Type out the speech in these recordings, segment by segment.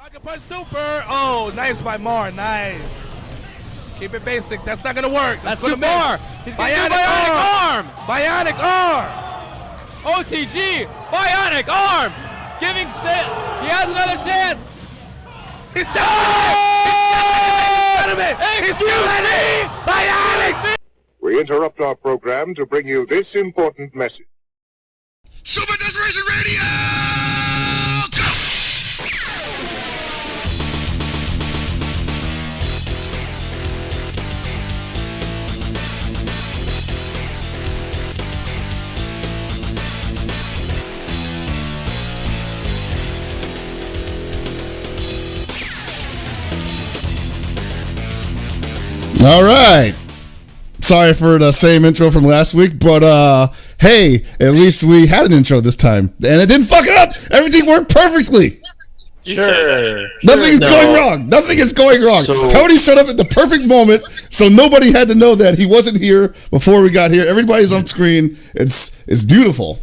Rocket Punch Super. Oh, nice by Mar. Nice. Keep it basic. That's not gonna work. That's too far. Bionic arm. Bionic arm. OTG. Bionic arm. Giving set. He has another chance. He's still in it. He's still in it. Bionic. We interrupt our program to bring you this important message. Super Desperation Radio! Go! All right. Sorry for the same intro from last week, but hey, at least we had an intro this time, and it didn't fuck it up. Everything worked perfectly. Sure. Nothing is going wrong. Nothing is going wrong. Tony showed up at the perfect moment, so nobody had to know that he wasn't here before we got here. Everybody's on screen. It's beautiful.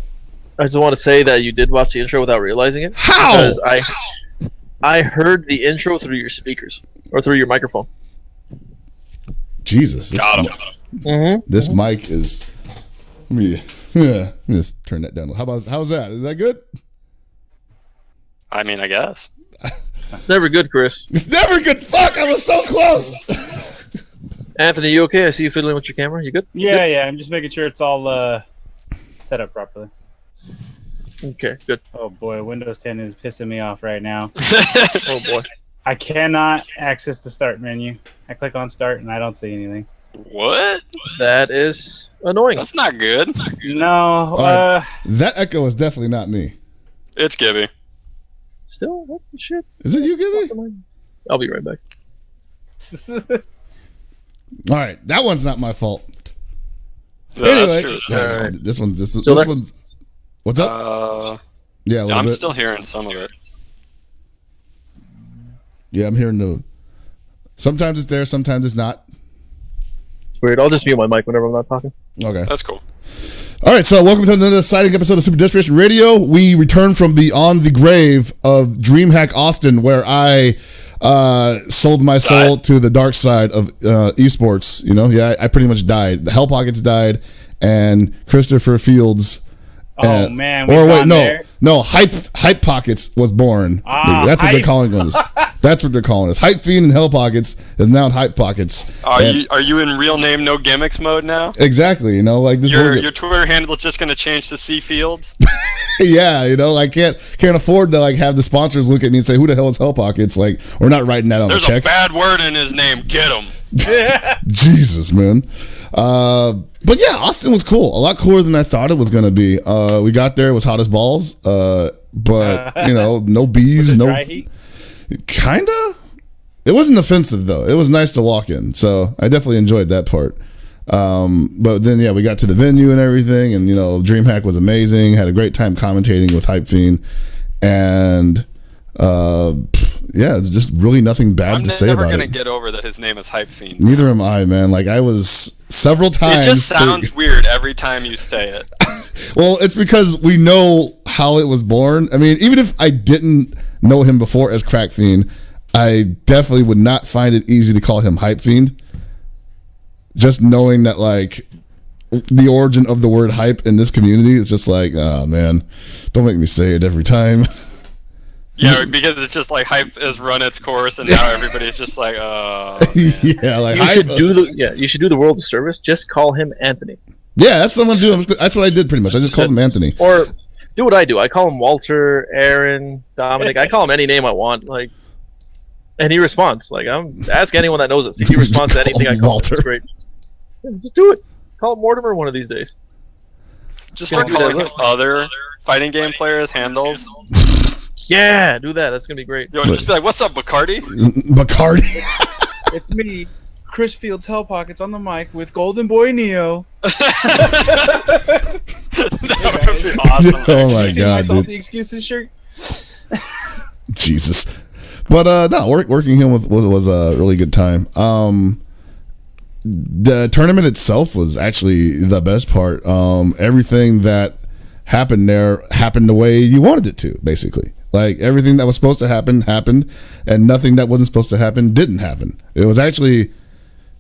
I just want to say that you did watch the intro without realizing it. How? Because I heard the intro through your speakers or through your microphone. Jesus. This mic is. Let me just turn that down. How's that? Is that good? I mean, I guess. It's never good, Chris. It's never good. Fuck, I was so close. Anthony, you okay? I see you fiddling with your camera. You good? Yeah. I'm just making sure it's all set up properly. Okay, good. Oh boy, Windows 10 is pissing me off right now. Oh boy. I cannot access the start menu. I click on start and I don't see anything. What? That is annoying. That's not good. No. Right. That echo is definitely not me. It's Gibby. Still, what the shit? Is it you, Gibby? I'll be right back. All right, that one's not my fault. Yeah, anyway, that's true. right. this one's. What's up? Yeah, I'm bit. still hearing some of it. Yeah, I'm hearing the. Sometimes it's there, sometimes it's not. It's weird. I'll just mute my mic whenever I'm not talking. Okay, that's cool. All right, so welcome to another exciting episode of Super Desperation Radio. We return from beyond the grave of DreamHack Austin, where I sold my soul to the dark side of esports. You know, yeah, I pretty much died. The Hell Pockets died, and Christopher Fields. Oh man! Or wait, no. Hype Pockets was born. That's what they're calling us. That's what they're calling us. Hype Fiend and Hell Pockets is now in Hype Pockets. Are you in real name no gimmicks mode now? Exactly. You know, like this. Your Twitter handle is just gonna change to C Fields. Yeah, you know, I can't afford to like have the sponsors look at me and say, "Who the hell is Hell Pockets?" Like, we're not writing that on the check. There's a bad word in his name. Get him. Jesus, man. But yeah, Austin was cool. A lot cooler than I thought it was going to be. We got there, it was hot as balls. But, you know, no bees, no. Dry heat? Kinda. It wasn't offensive, though. It was nice to walk in. So I definitely enjoyed that part. But then, yeah, we got to the venue and everything. And, you know, DreamHack was amazing. Had a great time commentating with Hype Fiend. And, yeah, just really nothing bad to say about it. I'm never going to get over that his name is Hype Fiend. Neither am I, man. Like, I was several times. It just sounds weird every time you say it. Well, it's because we know how it was born. I mean, even if I didn't know him before as Crack Fiend, I definitely would not find it easy to call him Hype Fiend. Just knowing that, like, the origin of the word hype in this community is just like, oh, man, don't make me say it every time. Yeah, because it's just like hype has run its course, and now everybody's just like, oh. Yeah, like you should do the world a service. Just call him Anthony. Yeah, that's what I'm gonna do. That's what I did pretty much. I just called him Anthony. Or do what I do. I call him Walter, Aaron, Dominic. I call him any name I want. Like, and he responds. Like, ask anyone that knows us. If he responds to anything I call Walter. him, it's great. Yeah, just do it. Call him Mortimer one of these days. Just start calling other fighting game players handles. Yeah, do that. That's gonna be great. Yo, just be like, "What's up, Bacardi?" Bacardi. It's me, Chris Fields, Hell Pockets on the mic with Golden Boy Neo. That would be awesome. Oh my See god, my salty dude. excuses shirt. Jesus. But no, working him was a really good time. The tournament itself was actually the best part. Everything that happened there happened the way you wanted it to, basically. Like everything that was supposed to happen happened, and nothing that wasn't supposed to happen didn't happen. It was actually,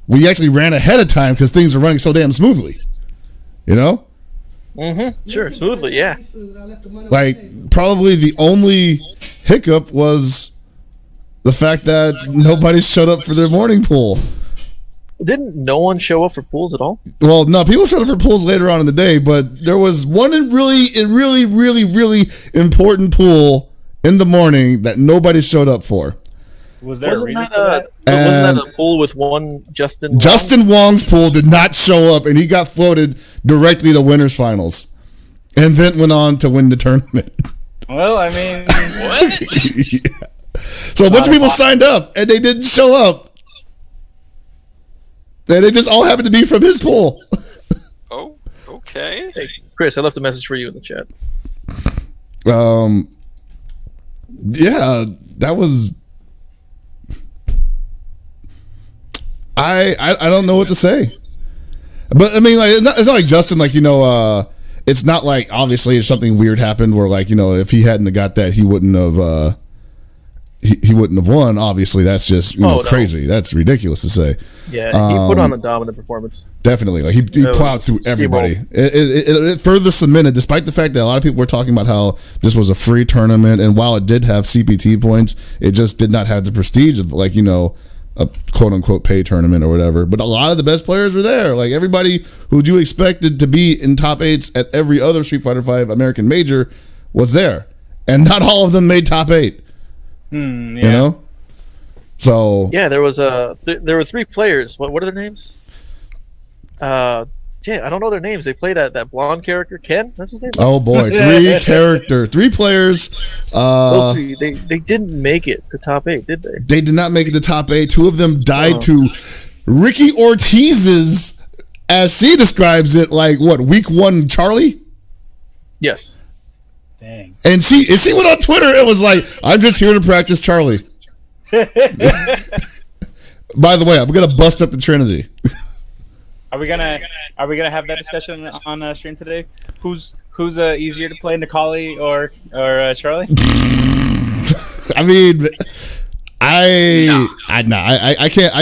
we actually ran ahead of time because things were running so damn smoothly. You know? Mm-hmm. Sure, smoothly, yeah. Like probably the only hiccup was the fact that nobody showed up for their morning pool. Didn't no one show up for pools at all? Well, no, people showed up for pools later on in the day, but there was one really important pool in the morning that nobody showed up for. Was there a reason Wasn't for that? that a pool with one Justin? Justin Wong's pool did not show up, and he got floated directly to winners finals, and then went on to win the tournament. Well, I mean, What? Yeah. So a bunch of people signed up, and they didn't show up. And it just all happened to be from his pool. Oh, okay. Hey, Chris, I left a message for you in the chat. Yeah, that was. I don't know what to say, but I mean, like, it's not like Justin, like, you know, it's not like obviously if something weird happened where, like, you know, if he hadn't have got that, he wouldn't have. He wouldn't have won. Obviously, that's just crazy. That's ridiculous to say. Yeah, he put on a dominant performance. Definitely, like he plowed through everybody. It further cemented, despite the fact that a lot of people were talking about how this was a free tournament, and while it did have CPT points, it just did not have the prestige of, like, you know, a quote unquote pay tournament or whatever. But a lot of the best players were there. Like everybody who you expected to be in top 8s at every other Street Fighter V American major was there, and not all of them made top 8. yeah. You know, so Yeah, there was there were 3 players. What are their names? I don't know their names. They played that blonde character, Ken. That's his name. oh boy, 3 players. Those 3, they didn't make it to top 8, did they? They did not make it to top 8. 2 of them died to Ricky Ortiz's, as she describes it, like what, week 1 Charlie. Yes. Dang. And she went on Twitter. It was like, I'm just here to practice Charlie. By the way, I'm gonna bust up the Trinity. Are we gonna have that discussion on stream today? Who's easier to play, Nikali or Charlie? I mean, I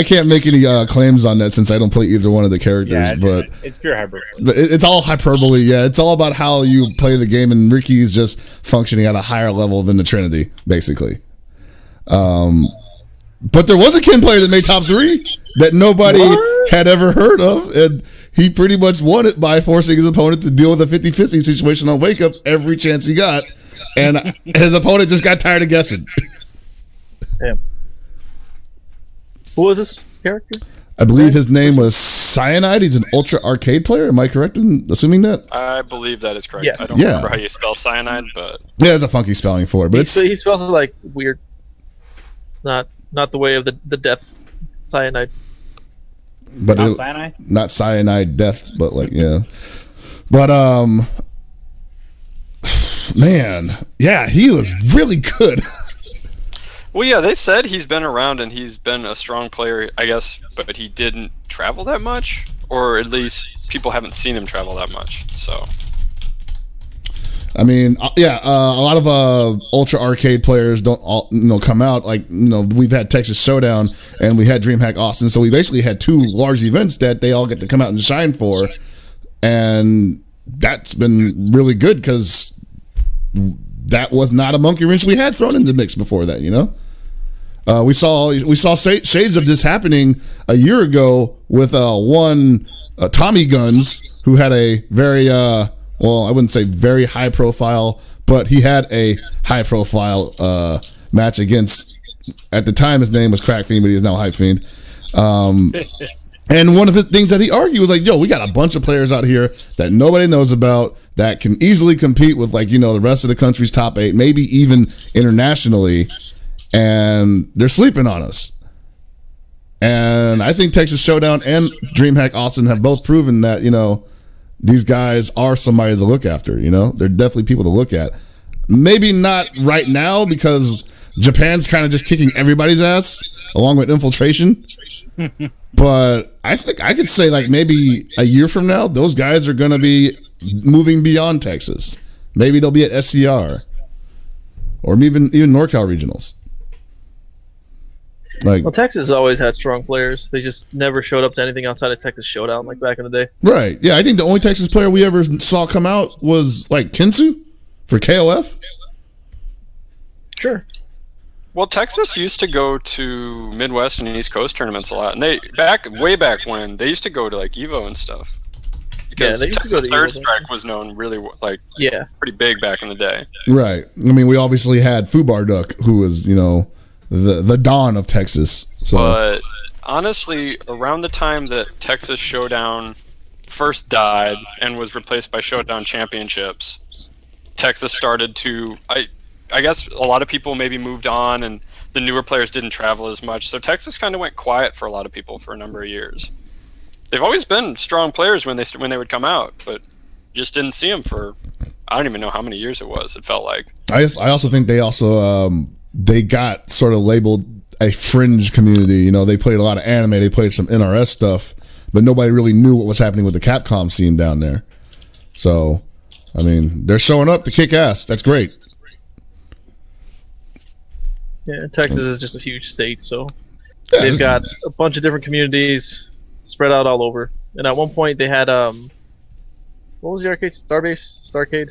can't make any claims on that since I don't play either one of the characters. Yeah, but it's pure hyperbole. It's all hyperbole. Yeah, it's all about how you play the game, and Ricky's just functioning at a higher level than the Trinity, basically. But there was a Ken player that made top 3 that nobody had ever heard of, and he pretty much won it by forcing his opponent to deal with a 50-50 situation on wake up every chance he got, and his opponent just got tired of guessing. Damn. Who was this character? I believe his name was Cyanide. He's an Ultra Arcade player. Am I correct in assuming that? I believe that is correct. Yes. I don't remember how you spell cyanide, but Yeah, there's a funky spelling for it, but He spells it like weird. It's not the way of the death cyanide. but Not cyanide? not cyanide death, but like, yeah. But man, yeah, he was really good. well, yeah, they said he's been around and he's been a strong player, I guess, but he didn't travel that much, or at least people haven't seen him travel that much. So I mean, a lot of Ultra Arcade players don't all, come out. Like, we've had Texas Showdown and we had DreamHack Austin, so we basically had 2 large events that they all get to come out and shine for, and that's been really good because that was not a monkey wrench we had thrown in the mix before that. We saw shades of this happening a year ago with one Tommy Guns, who had a very well, I wouldn't say very high profile, but he had a high profile match against, at the time his name was Crack Fiend, but he is now Hype Fiend. And one of the things that he argued was like, yo, we got a bunch of players out here that nobody knows about that can easily compete with, like, the rest of the country's top 8, maybe even internationally, and they're sleeping on us. And I think Texas Showdown and DreamHack Austin have both proven that, these guys are somebody to look after. They're definitely people to look at. Maybe not right now because Japan's kind of just kicking everybody's ass along with Infiltration. But I think I could say, like, maybe a year from now, those guys are going to be moving beyond Texas. Maybe they'll be at SCR. or even NorCal regionals. Like, Well, Texas has always had strong players. They just never showed up to anything outside of Texas Showdown like back in the day. right? Yeah, I think the only Texas player we ever saw come out was like Kinsu for KOF. Sure. Well, Texas used to go to Midwest and East Coast tournaments a lot, and way back when they used to go to like Evo and stuff. Because they used to Texas go to Third Evo, Strike was known really Yeah. pretty big back in the day. Right. I mean, we obviously had Fubar Duck, who was the dawn of Texas. So But honestly, around the time that Texas Showdown first died and was replaced by Showdown Championships, Texas started to I guess a lot of people maybe moved on and the newer players didn't travel as much. So Texas kind of went quiet for a lot of people for a number of years. They've always been strong players when they would come out, but just didn't see them for I don't even know how many years it was. It felt like. I also think they got sort of labeled a fringe community. They played a lot of anime, they played some NRS stuff, but nobody really knew what was happening with the Capcom scene down there. So, I mean, they're showing up to kick ass. That's great. Yeah, Texas is just a huge state, so Yeah, they've got a bunch of different communities spread out all over. And at one point they had what was the arcade? Starcade?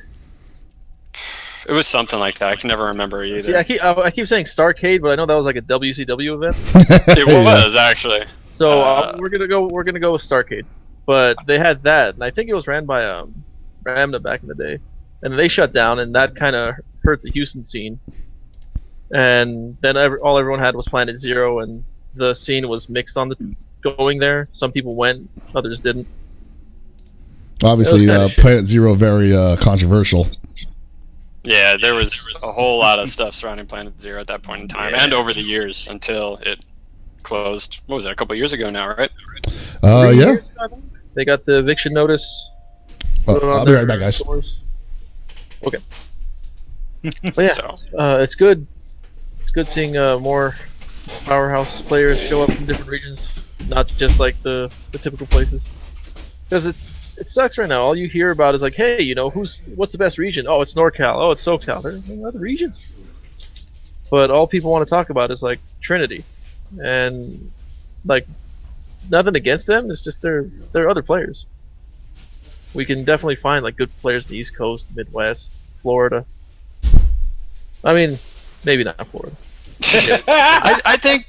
It was something like that. I can never remember either. See, I keep saying Starcade, but I know that was like a WCW event. It was actually. So we're gonna go with Starcade. But they had that, and I think it was ran by Ramna back in the day, and they shut down, and that kind of hurt the Houston scene. And then all everyone had was Planet Zero, and the scene was mixed on the going there. Some people went, others didn't. Obviously, Planet Zero very controversial. Yeah, there was a whole lot of stuff surrounding Planet Zero at that point in time, and over the years until it closed. What was that? A couple of years ago now, right? Yeah. They got the eviction notice. I'll be right back, guys. Okay. But yeah, it's good. It's good seeing more powerhouse players show up from different regions, not just like the typical places. Because it sucks right now. All you hear about is like, hey, what's the best region? Oh, it's NorCal. Oh, it's SoCal. There are other regions. But all people want to talk about is like Trinity, and like nothing against them. It's just they're other players. We can definitely find like good players in the East Coast, Midwest, Florida. I mean, maybe not Florida. I think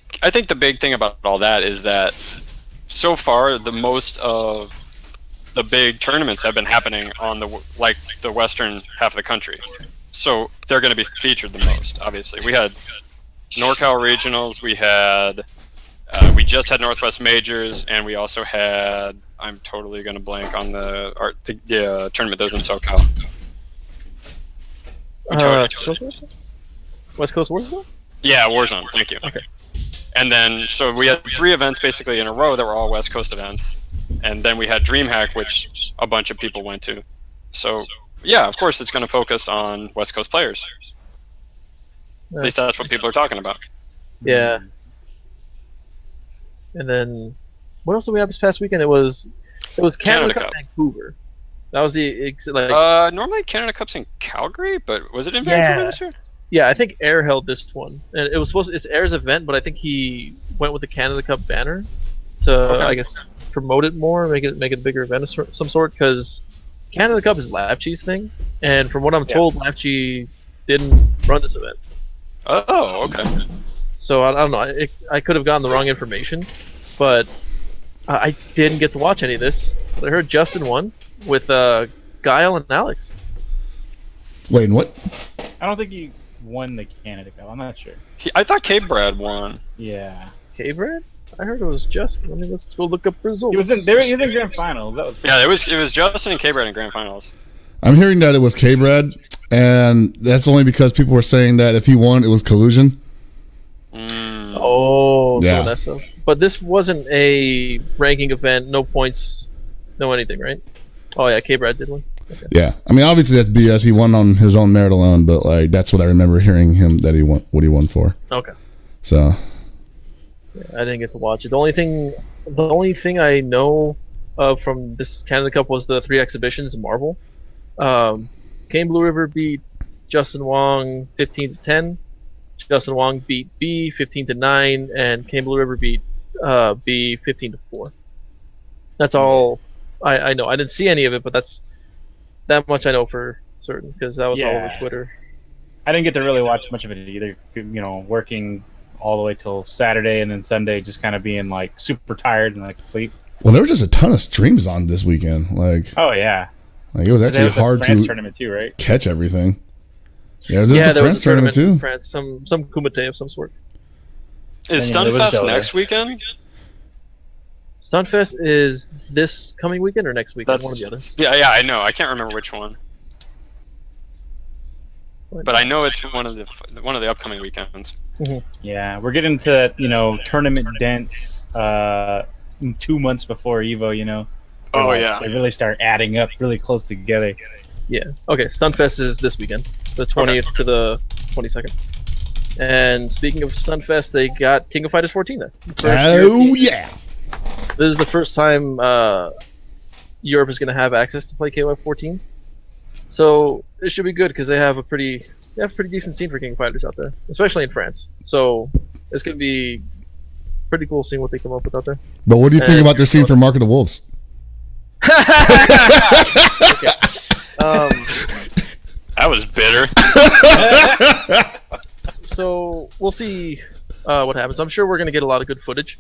the big thing about all that is that so far the most of the big tournaments have been happening on the western half of the country, so they're going to be featured the most. Obviously, we had NorCal regionals, we just had Northwest majors, and we also had I'm totally going to blank on the tournament that was in SoCal. West Coast Warzone? Yeah, Warzone. Thank you. Okay. And then, so we had 3 events basically in a row that were all West Coast events. And then we had DreamHack, which a bunch of people went to. So, yeah, of course it's going to focus on West Coast players. At least that's what people are talking about. Yeah. And then, what else did we have this past weekend? It was Canada Cup Vancouver. That was normally Canada Cup's in Calgary, but was it in Vancouver this year? Yeah, I think Air held this one, and it was it's Air's event, but I think he went with the Canada Cup banner to I guess promote it more, make it a bigger event of some sort. Because Canada Cup is Lapchi's thing, and from what I'm told, Lapchi didn't run this event. Oh, okay. So I don't know. I could have gotten the wrong information, but I didn't get to watch any of this. But I heard Justin won with Guile and Alex. Wait, what? I don't think he won the Canada Cup. I'm not sure. I thought K-Brad won. Yeah. K-Brad? I heard it was Justin. Let's go look up results. He was in grand finals. That was it was Justin and K-Brad in grand finals. I'm hearing that it was K-Brad, and that's only because people were saying that if he won, it was collusion. Oh, yeah. That stuff. But this wasn't a ranking event, no points, no anything, right? Oh yeah, K-Brad did win. Okay. Yeah, I mean, obviously that's BS. He won on his own merit alone, but like that's what I remember hearing him that he won what he won for. Okay. So. Yeah, I didn't get to watch it. The only thing I know of from this Canada Cup was the 3 exhibitions in Marvel. Kane Blue River beat Justin Wong 15-10. Justin Wong beat B 15-9, and Kane Blue River beat B 15-4. That's all I know. I didn't see any of it, but that's that much I know for certain because that was all over Twitter. I didn't get to really watch much of it either. Working all the way till Saturday and then Sunday, just kind of being like super tired and like asleep. Well, there were just a ton of streams on this weekend. Like, oh yeah, like it was actually hard France to tournament too, right? Catch everything. Yeah, there was a France tournament too. France, some kumite of some sort. Is Stunfest next weekend? Stunfest is this coming weekend or next weekend? One or the other. Yeah, I know. I can't remember which one, but I know it's one of the upcoming weekends. Mm-hmm. Yeah, we're getting to tournament dense 2 months before Evo. Oh yeah, they really start adding up really close together. Yeah. Okay. Stunfest is this weekend, the 20th to the 22nd. And speaking of Stunfest, they got King of Fighters 14 there. Oh yeah. This is the first time Europe is going to have access to play KOF14. So it should be good because they have a pretty decent scene for King of Fighters out there, especially in France. So it's going to be pretty cool seeing what they come up with out there. But what do you think about their scene for Mark of the Wolves? That was bitter. So we'll see what happens. I'm sure we're going to get a lot of good footage.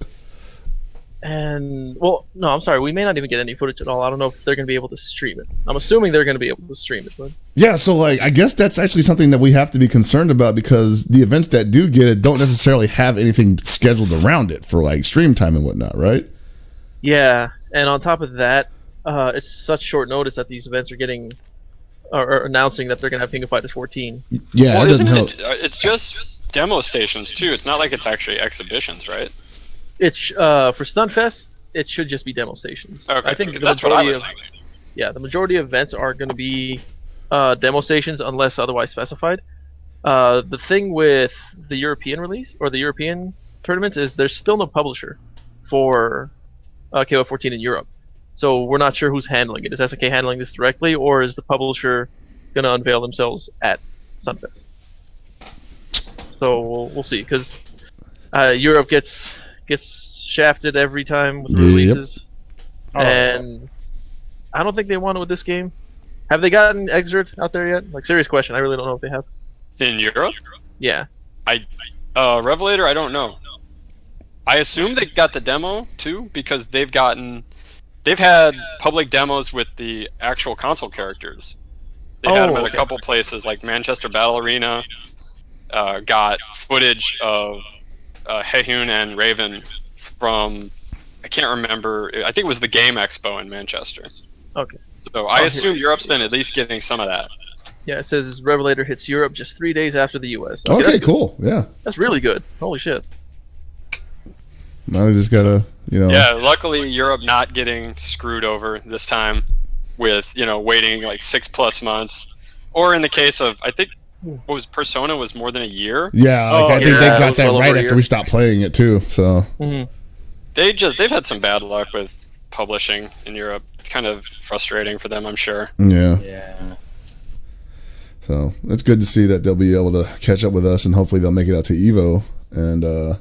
And, well, no, I'm sorry. We may not even get any footage at all. I don't know if they're going to be able to stream it. I'm assuming they're going to be able to stream it. But yeah, so, like, I guess that's actually something that we have to be concerned about because the events that do get it don't necessarily have anything scheduled around it for, like, stream time and whatnot, right? Yeah, and on top of that, it's such short notice that these events are getting or announcing that they're going to have King of Fighters 14. Yeah, well, that doesn't help. It's just demo stations, too. It's not like it's actually exhibitions, right? It's for Stunfest, it should just be demo stations. Okay, I think that's what I was thinking. Yeah, the majority of events are going to be demo stations unless otherwise specified. The thing with the European release or the European tournaments is there's still no publisher for KOF14 in Europe. So we're not sure who's handling it. Is SNK handling this directly, or is the publisher going to unveil themselves at Stunfest? So we'll see, because Europe gets shafted every time with releases, and I don't think they want it with this game. Have they gotten Exert out there yet? Like, serious question. I really don't know if they have. In Europe? Yeah. Revelator, I don't know. I assume they got the demo too because they've had public demos with the actual console characters. They had them in a couple places, like Manchester Battle Arena. Got footage of Hehyun and Raven from, I can't remember, I think it was the Game Expo in Manchester. Okay. So I assume Europe's been at least getting some of that. Yeah, it says Revelator hits Europe just 3 days after the US. Okay, cool. Yeah. That's really good. Holy shit. Now we just gotta, Yeah, luckily Europe not getting screwed over this time with, waiting like 6+ months. Or in the case of, I think, Persona was more than a year? Yeah, I think they got that right after we stopped playing it too. So they've had some bad luck with publishing in Europe. It's kind of frustrating for them, I'm sure. Yeah. So it's good to see that they'll be able to catch up with us, and hopefully they'll make it out to Evo and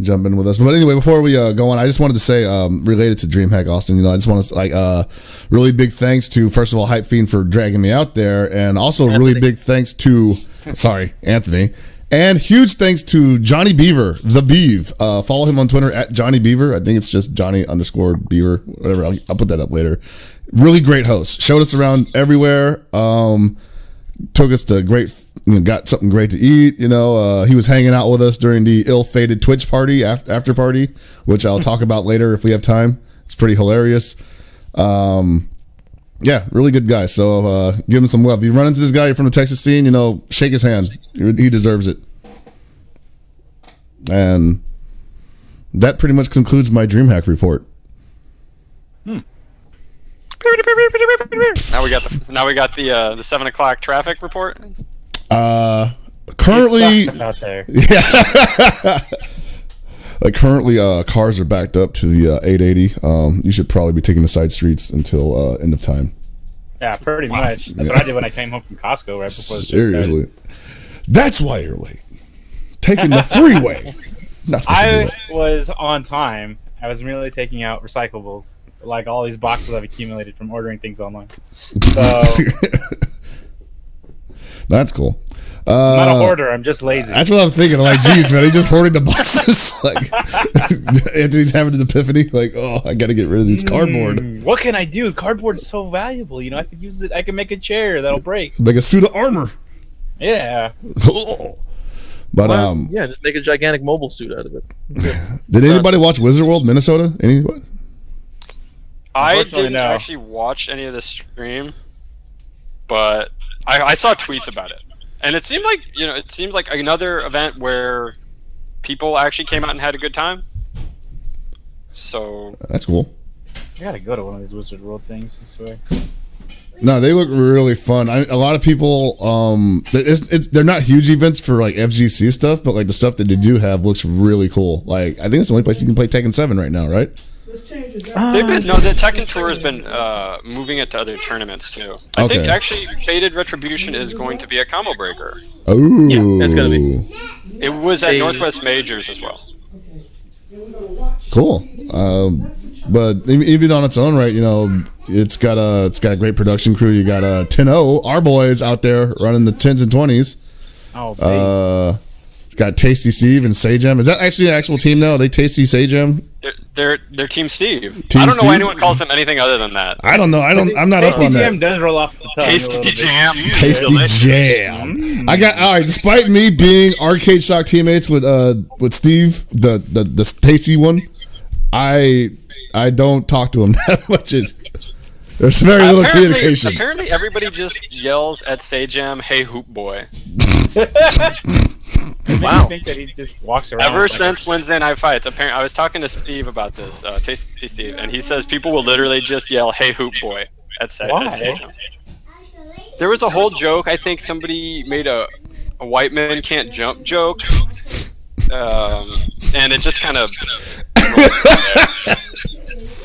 jump in with us. But anyway, before we go on, I just wanted to say, related to DreamHack Austin, I just want to really big thanks to, first of all, Hype Fiend for dragging me out there, and also really big thanks to Anthony, and huge thanks to Johnny Beaver, the Beav. Follow him on Twitter at Johnny Beaver. I think it's just Johnny_Beaver, whatever. I'll put that up later. Really great host. Showed us around everywhere. Took us to got something great to eat. He was hanging out with us during the ill-fated Twitch party, Afterparty, which I'll talk about later if we have time. It's pretty hilarious. Yeah, really good guy. So give him some love. If you run into this guy, you're from the Texas scene, shake his hand. He deserves it. And that pretty much concludes my DreamHack report. Now we got the 7 o'clock traffic report. Currently, out there. Yeah. Currently, cars are backed up to the 880. You should probably be taking the side streets until end of time. Yeah, pretty much. That's what I did when I came home from Costco right before the show Seriously. That's why you're late. Taking the freeway. Not supposed to do I it. was on time. I was merely taking out recyclables, like all these boxes I've accumulated from ordering things online. So That's cool. I'm not a hoarder. I'm just lazy. That's what I'm thinking. I'm like, geez, man, he just hoarding the boxes. Like, Anthony's having an epiphany. Like, oh, I got to get rid of these cardboard. What can I do? Cardboard's so valuable. You know, I could use it. I can make a chair that'll break. Like a suit of armor. Yeah. But yeah, just make a gigantic mobile suit out of it. did anybody watch Wizard World Minnesota? Anybody? I Unfortunately, didn't no. actually watch any of the stream, but I saw tweets about it, and it seemed like another event where people actually came out and had a good time. So That's cool. I gotta go to one of these Wizard World things, I swear. No, they look really fun. A lot of people, they're not huge events for like FGC stuff, but like the stuff that they do have looks really cool. Like I think it's the only place you can play Tekken 7 right now, right? the Tekken Tour has been moving it to other tournaments too. I think Okay. actually Faded Retribution is going to be a combo breaker. Oh, Yeah, it's gonna be. It was at Northwest Majors as well. cool. But even on its own right, you know, it's got a great production crew. You got 10-0, our boys out there running the 10s and 20s. Oh, baby. It's got Tasty Steve and Sajam. Is that actually an actual team now? Are they Tasty Sajam? They're Team Steve. Team I don't know Steve? why anyone calls them anything other than that. I don't know. I'm not up Tasty on Jam that. does roll off the tongue. Tasty Jam. Tasty Jam. I got all right. Despite me being Arcade Shock teammates with Steve, the Tasty one, I don't talk to him that much. There's very little communication. Apparently, everybody just yells at Sajam, "Hey, hoop boy!" Wow. Think that he just walks around. Ever since Wednesday Night Fights, apparently, I was talking to Steve about this, Tasty Steve, and he says people will literally just yell, "Hey, hoop boy!" at Sajam. There was a whole joke. I think somebody made a white man can't jump joke, and it just kind of.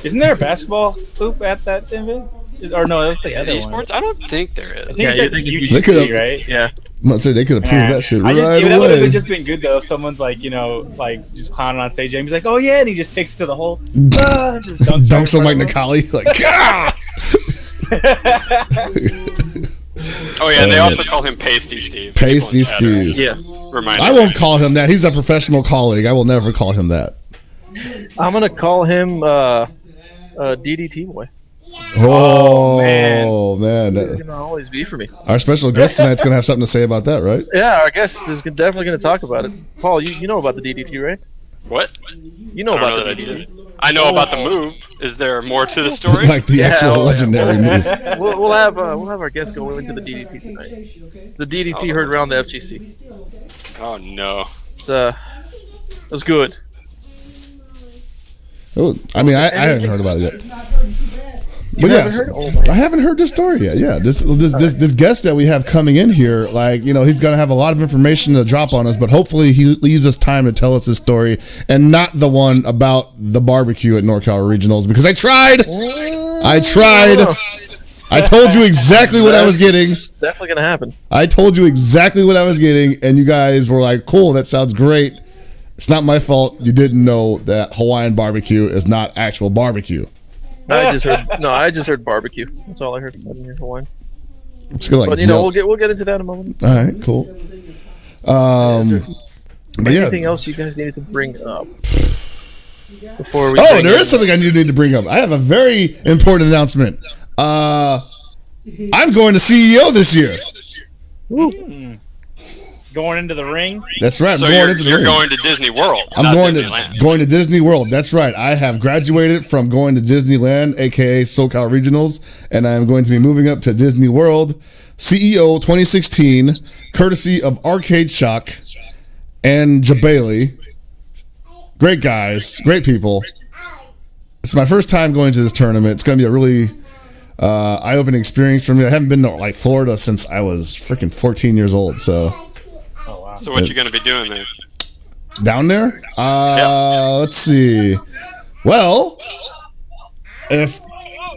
Isn't there a basketball hoop at that event? Or no, that was the other one. Esports? I don't think there is. I think it's at you're thinking They could've- UGC, right? Yeah. I'm about to say they could have proved that shit right That would have away. just been good though. If someone's like, you know, like just clowning on stage, and he's like, "Oh yeah," and he just takes it to the hole, just Dunks him like Nikali, like ah! Oh yeah, and they also call him Pasty Steve. Pasty People in chat Steve. Yeah. Remind I won't call him that. He's a professional colleague. I will never call him that. I'm gonna call him DDT boy. Oh, man. He's gonna always be for me. Our special guest tonight's gonna have something to say about that, right? Yeah, I guess is definitely gonna talk about it. Paul, you know about the DDT, right? What? You know I don't about know the that I DDT. did. I know about the move. Is there more to the story? Like the actual legendary move. We'll have our guests go into the DDT tonight. The DDT heard around the FGC. Oh no. It was good. Oh, I mean, I haven't heard about it yet. But haven't yes, heard? Oh, my. I haven't heard this story yet. Yeah, this guest that we have coming in here, like, you know, he's gonna have a lot of information to drop on us, but hopefully he leaves us time to tell us his story and not the one about the barbecue at NorCal Regionals, because I tried. I told you exactly what I was getting. It's definitely gonna happen. I told you exactly what I was getting, and you guys were like, "Cool, that sounds great." It's not my fault you didn't know that Hawaiian barbecue is not actual barbecue. I just heard barbecue. That's all I heard about in Hawaii. I'm just gonna like But you know, we'll get into that in a moment. all right, cool. But yeah. Anything else you guys needed to bring up before we? Oh, there is something I need to bring up. I have a very important announcement. I'm going to CEO this year. Going into the ring. That's right. I'm So going into the you're ring. going to Disney World. I'm not going Disneyland. going to Disney World. That's right. I have graduated from going to Disneyland, aka SoCal Regionals, and I am going to be moving up to Disney World, CEO 2016, courtesy of Arcade Shock and Jabali. Great guys, great people. It's my first time going to this tournament. It's going to be a really eye-opening experience for me. I haven't been to like Florida since I was freaking 14 years old. So So what you going to be doing there? down there, let's see. Well, if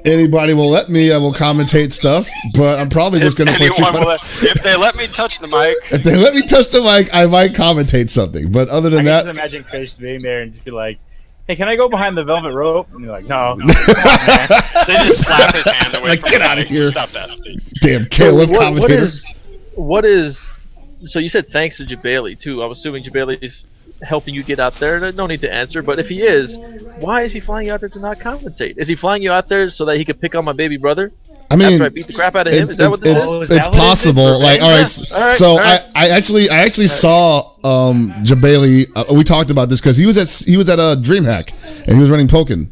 anybody will let me, I will commentate stuff. But I'm probably just going to play Street Fighter. If they let me touch the mic. If they let me touch the mic, I might commentate something. But other than that, just imagine Chris being there and just be like, "Hey, can I go behind the velvet rope?" And you're like, "No." They just slap his hand away. Like, from get the out of mic. here! Stop that. Damn KOF commentator. What is? So you said thanks to Jabali too. I'm assuming Jabali's helping you get out there. No need to answer. But if he is, why is he flying you out there to not commentate? Is he flying you out there so that he could pick on my baby brother? I mean, after I beat the crap out of him, is that what this is? It's possible. Like, all right. So I actually saw Jabali. We talked about this because he was at a DreamHack and he was running Pokken,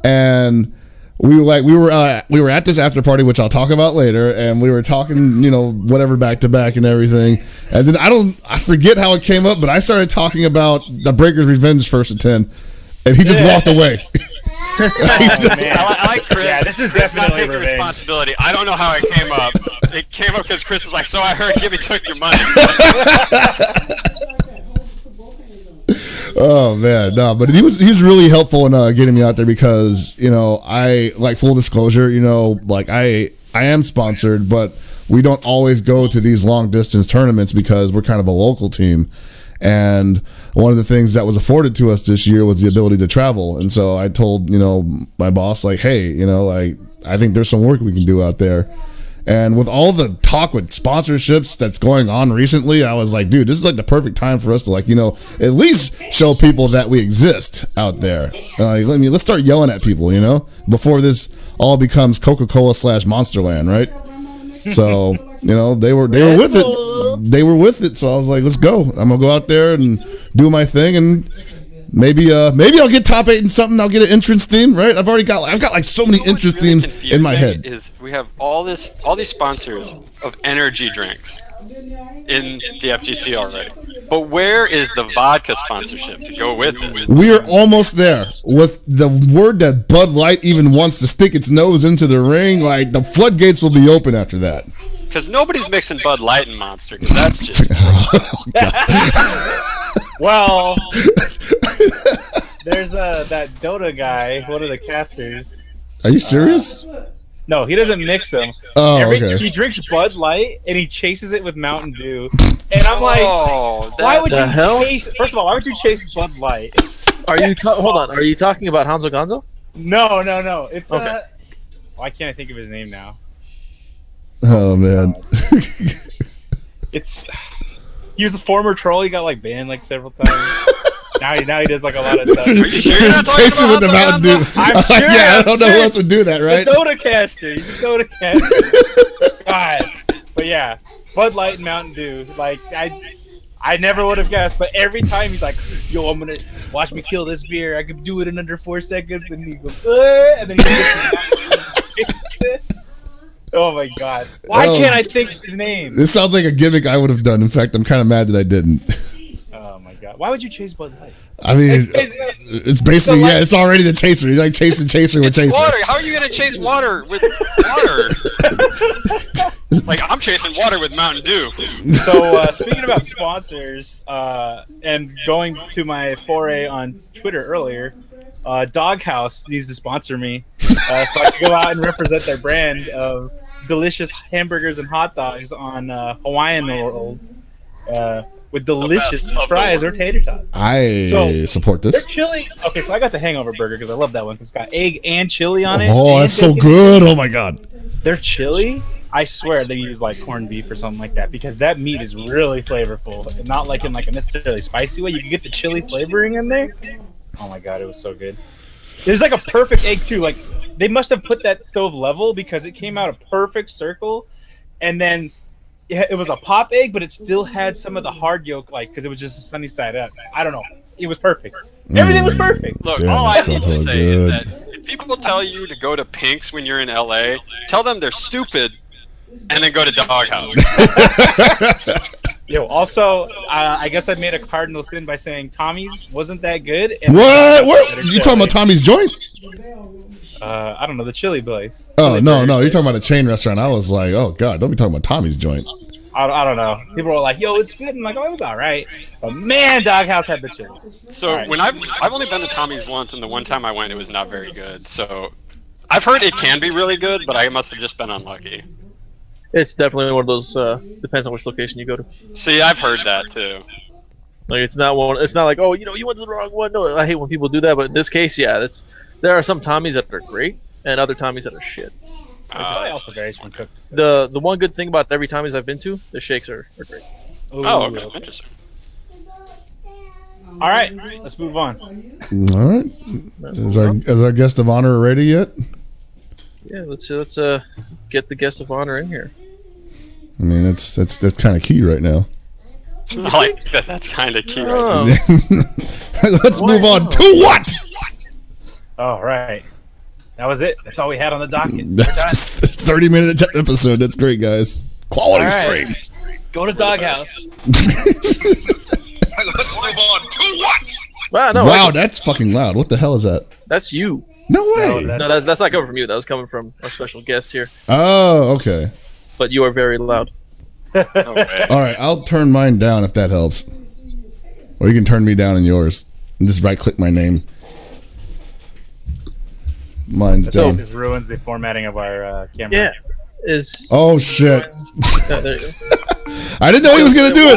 and we were at this after party, which I'll talk about later, and we were talking, whatever, back to back and everything, and then I forget how it came up, but I started talking about the Breaker's Revenge 1st and 10, and he just walked away. I like Chris. Yeah, this is Chris not definitely taking revenge. responsibility. I don't know how it came up. It came up because Chris was like, "So I heard Gibby took your money." Oh man, no, but he was really helpful in getting me out there because I, like, full disclosure, like I am sponsored, but we don't always go to these long distance tournaments because we're kind of a local team. And one of the things that was afforded to us this year was the ability to travel. And so I told, my boss, like, hey, I think there's some work we can do out there. And with all the talk with sponsorships that's going on recently, I was like, dude, this is like the perfect time for us to, like, at least show people that we exist out there. Let's start yelling at people, before this all becomes Coca-Cola / Monsterland, right? So, they were with it. They were with it. So I was like, let's go. I'm gonna go out there and do my thing, and maybe I'll get top 8 in something. I'll get an entrance theme, right? I've got like so many entrance themes in my head. Is we have all these sponsors of energy drinks in the FGC already, but where is the vodka sponsorship to go with it? We are almost there. With the word that Bud Light even wants to stick its nose into the ring, like, the floodgates will be open after that. Because nobody's mixing Bud Light and Monster, because that's just... Well, there's that Dota guy, one of the casters. Are you serious? No, he doesn't mix them. Oh, okay. He drinks Bud Light and he chases it with Mountain Dew. And I'm like, why would you chase? First of all, why would you chase Bud Light? Hold on. Are you talking about Hanzo Gonzo? No. It's why can't I think of his name now? Oh man. He was a former troll. He got like banned like several times. now he does like a lot of stuff. Are you sure you're not talking Chasing about with the Mountain Dew. I'm sure. Yeah, I don't know who else would do that, right? The Dota caster. He's a Dota caster. God. But yeah, Bud Light and Mountain Dew. Like, I never would have guessed, but every time he's like, "Yo, I'm gonna watch me kill this beer. I can do it in under 4 seconds," and he goes, and then he gets oh my god! Why can't I think of his name? This sounds like a gimmick I would have done. In fact, I'm kind of mad that I didn't. Oh my god! Why would you chase Bud Light? I mean, it's basically, it's already the chaser. You're like chasing with chaser. Water. How are you gonna chase water with water? Like, I'm chasing water with Mountain Dew. So speaking about sponsors, and going to my foray on Twitter earlier, Doghouse needs to sponsor me, so I can go out and represent their brand of delicious hamburgers and hot dogs on Hawaiian rolls. With delicious fries or tater tots. I support this. They're chili. Okay, so I got the hangover burger because I love that one. It's got egg and chili on it. Oh, that's so good. Oh my god. Their chili, I swear they use like corned beef or something like that because that meat is really flavorful. And not like in like a necessarily spicy way. You can get the chili flavoring in there. Oh my god, it was so good. There's like a perfect egg too. Like, they must have put that stove level because it came out a perfect circle, and then it was a pop egg, but it still had some of the hard yolk, like, because it was just a sunny side up. I don't know. It was perfect. Everything was perfect. Look, Damn, all I need to so say is that if people tell you to go to Pink's when you're in LA, tell them they're stupid, and then go to Doghouse. Yo, also, I guess I made a cardinal sin by saying Tommy's wasn't that good. And What? You talking about Tommy's joint? I don't know, the chili place. Oh, no. You're talking about a chain restaurant. I was like, oh, God, don't be talking about Tommy's joint. I don't know. People were like, yo, it's good. I'm like, oh, it was all right. But man, Doghouse had the chili. So when I've only been to Tommy's once, and the one time I went, it was not very good. So I've heard it can be really good, but I must have just been unlucky. It's definitely one of those. Depends on which location you go to. See, I've heard that too. Like it's not one. It's not like, oh, you went to the wrong one. No, I hate when people do that. But in this case, yeah, there are some Tommies that are great and other Tommies that are shit. It also varies from cook to cook. The one good thing about every Tommies I've been to, the shakes are great. Ooh, Oh, okay. Interesting. All right, let's move on. All right. Is our guest of honor ready yet? Yeah, let's get the guest of honor in here. I mean, that's kind of key right now. I like that. That's kind of key right Oh. now. Let's move on to what? All right, that was it. That's all we had on the docket. We're done. 30-minute episode. That's great, guys. Quality All right. stream. Go to Doghouse. Let's move on to what? Wow, that's fucking loud. What the hell is that? That's you. No way. No, that's not coming from you. That was coming from our special guest here. Oh, okay. But you are very loud. No way. All right, I'll turn mine down if that helps. Or you can turn me down in yours. And just right-click my name. Mine's So down. it ruins the formatting of our camera. Yeah. Oh, shit. There you go. I didn't know he was gonna do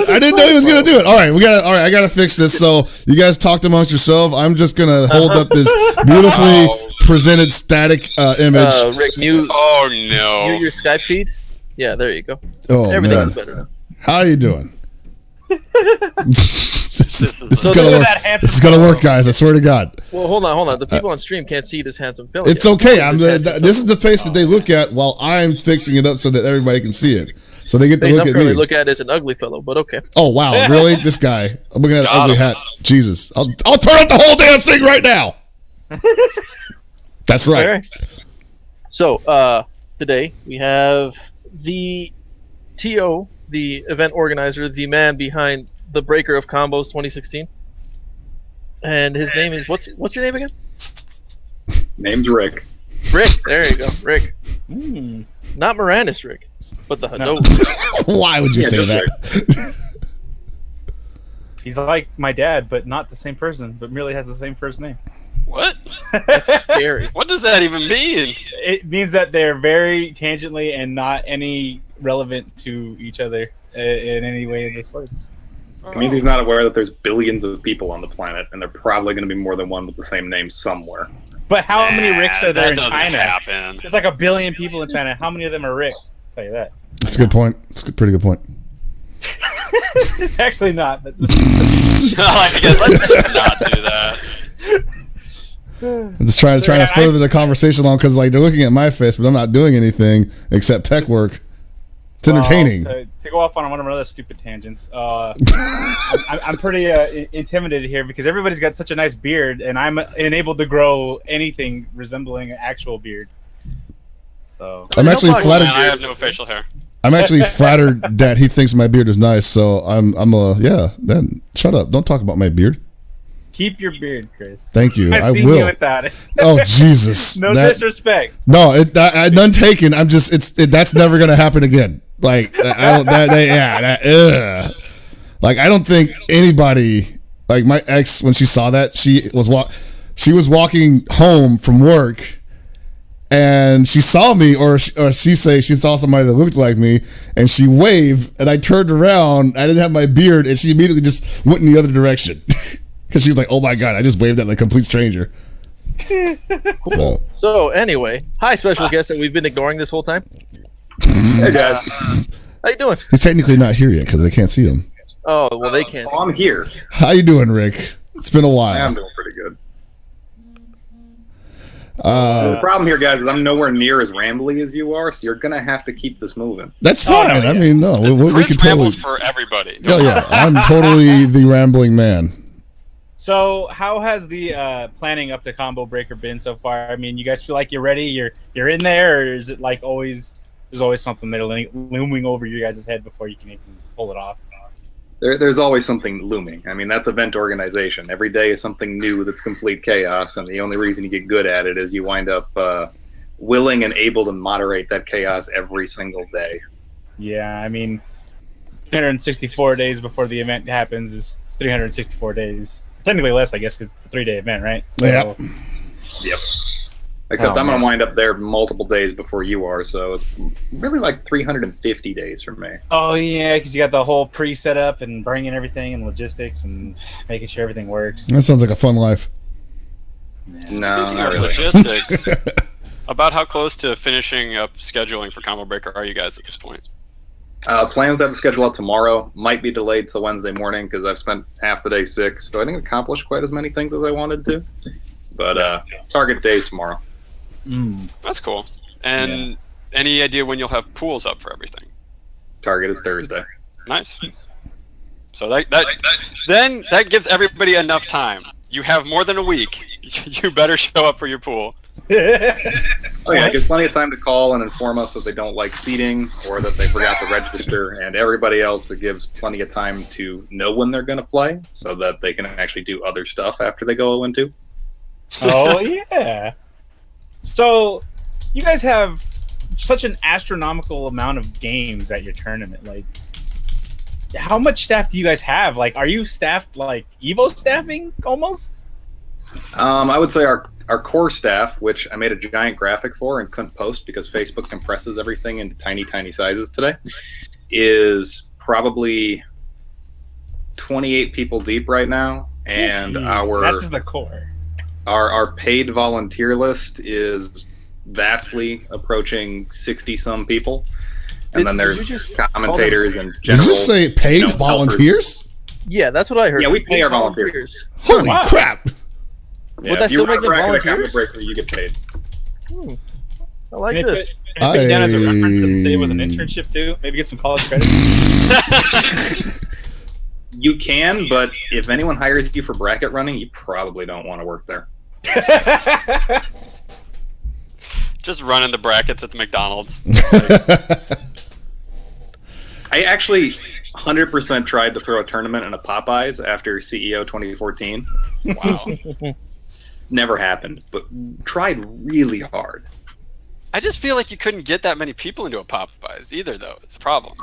it. All right, I gotta fix this. So you guys talked amongst yourself. I'm just gonna hold up this beautifully presented static image. Rick, mute Oh no. your Skype feed. Yeah, there you go. Oh man, Everything's better now. how you doing? This is So gonna look work. at that handsome This is gonna work, guys. I swear to God. Well, hold on. The people on stream can't see this handsome fellow. It's yet. okay. This is the face that they look at while I'm fixing it up so that everybody can see it. So they get to Thing look I'm at currently me. look at is an ugly fellow, but okay. Oh wow, really? This guy? I'm looking at an Got ugly him. hat. Jesus, I'll turn up the whole damn thing right now. That's right. All right. So today we have the TO, the event organizer, the man behind the Breaker of Combos 2016, and his name is what's your name again? Name's Rick. Rick. There you go, Rick. Hmm. Not Moranis Rick, but the No. Hadouken. Why would you Yeah, say just that? He's like my dad, but not the same person, but merely has the same first name. What? Scary. What does that even mean? It means that they're very tangentially and not any relevant to each other in any way in the slightest. It means he's not aware that there's billions of people on the planet, and there are probably going to be more than one with the same name somewhere. But how many Ricks are there that in doesn't China? happen. There's like 1 billion people in China. How many of them are Rick? I'll tell you that. That's a good point. That's a pretty good point. It's actually not. But Let's not do that. I'm just trying to further the conversation along because like they're looking at my face, but I'm not doing anything except tech work. It's entertaining. To go off on one of my other stupid tangents, I'm pretty intimidated here because everybody's got such a nice beard, and I'm unable to grow anything resembling an actual beard. So I'm actually problem, flattered. And I have no facial hair. I'm actually flattered that he thinks my beard is nice. So I'm then shut up. Don't talk about my beard. keep your beard, Chris. Thank you. I've I seen will. you without it. Oh Jesus! No disrespect. No, none taken. I'm just that's never gonna happen again. Like I don't. Like I don't think anybody. Like my ex, when she saw that, she was walking home from work, and she saw me, or she saw somebody that looked like me, and she waved, and I turned around. I didn't have my beard, and she immediately just went in the other direction because she was like, "Oh my god, I just waved at a complete stranger." Cool. So anyway, hi, special guest that we've been ignoring this whole time. Hey guys, How you doing? He's technically not here yet because they can't see him. Oh well, they can't. I'm here. How you doing, Rick? It's been a while. I'm doing pretty good. The problem here, guys, is I'm nowhere near as rambly as you are, so you're gonna have to keep this moving. That's fine. I mean, no, we Chris can totally. rambles for everybody. Oh yeah, I'm totally the rambling man. So, how has the planning up to Combo Breaker been so far? I mean, you guys feel like you're ready? You're in there, or is it like always? There's always something that looming over your guys' head before you can even pull it off. There's always something looming. I mean, that's event organization. Every day is something new that's complete chaos, and the only reason you get good at it is you wind up willing and able to moderate that chaos every single day. Yeah, I mean, 364 days before the event happens is 364 days. Technically less, I guess, because it's a 3-day event, right? So, Yep. Yep. Except I'm going to wind up there multiple days before you are, so it's really like 350 days for me. Oh, yeah, because you got the whole pre-set up and bringing everything and logistics and making sure everything works. That sounds like a fun life. No, not really. Logistics. About how close to finishing up scheduling for Combo Breaker are you guys at this point? Plans to have the schedule out tomorrow. Might be delayed till Wednesday morning because I've spent half the day sick, so I didn't accomplish quite as many things as I wanted to. But target days tomorrow. That's cool. And any idea when you'll have pools up for everything? Target is Thursday. Nice. So that gives everybody enough time. You have more than a week. You better show up for your pool. Oh yeah, it gives plenty of time to call and inform us that they don't like seating or that they forgot to register, and everybody else, it gives plenty of time to know when they're going to play so that they can actually do other stuff after they go 0-2. Oh, yeah. So, you guys have such an astronomical amount of games at your tournament. Like, how much staff do you guys have? Like, are you staffed like Evo staffing almost? I would say our core staff, which I made a giant graphic for and couldn't post because Facebook compresses everything into tiny, tiny sizes today, is probably 28 people deep right now. And that's just the core. Our paid volunteer list is vastly approaching 60-some people. And then there's commentators and general... Did you say paid volunteers? Yeah, that's what I heard. Yeah, we pay our volunteers. Holy crap! Yeah, Would that if you still run make a them bracket at Combo volunteers? Breaker, you get paid. I like Can this. I put you down as a reference and say it was an internship too? Maybe get some college credit? You can, but if anyone hires you for bracket running, you probably don't want to work there. Just running the brackets at the McDonald's. I actually 100% tried to throw a tournament in a Popeyes after CEO 2014. Wow. Never happened, but tried really hard. I just feel like you couldn't get that many people into a Popeyes either, though. It's a problem.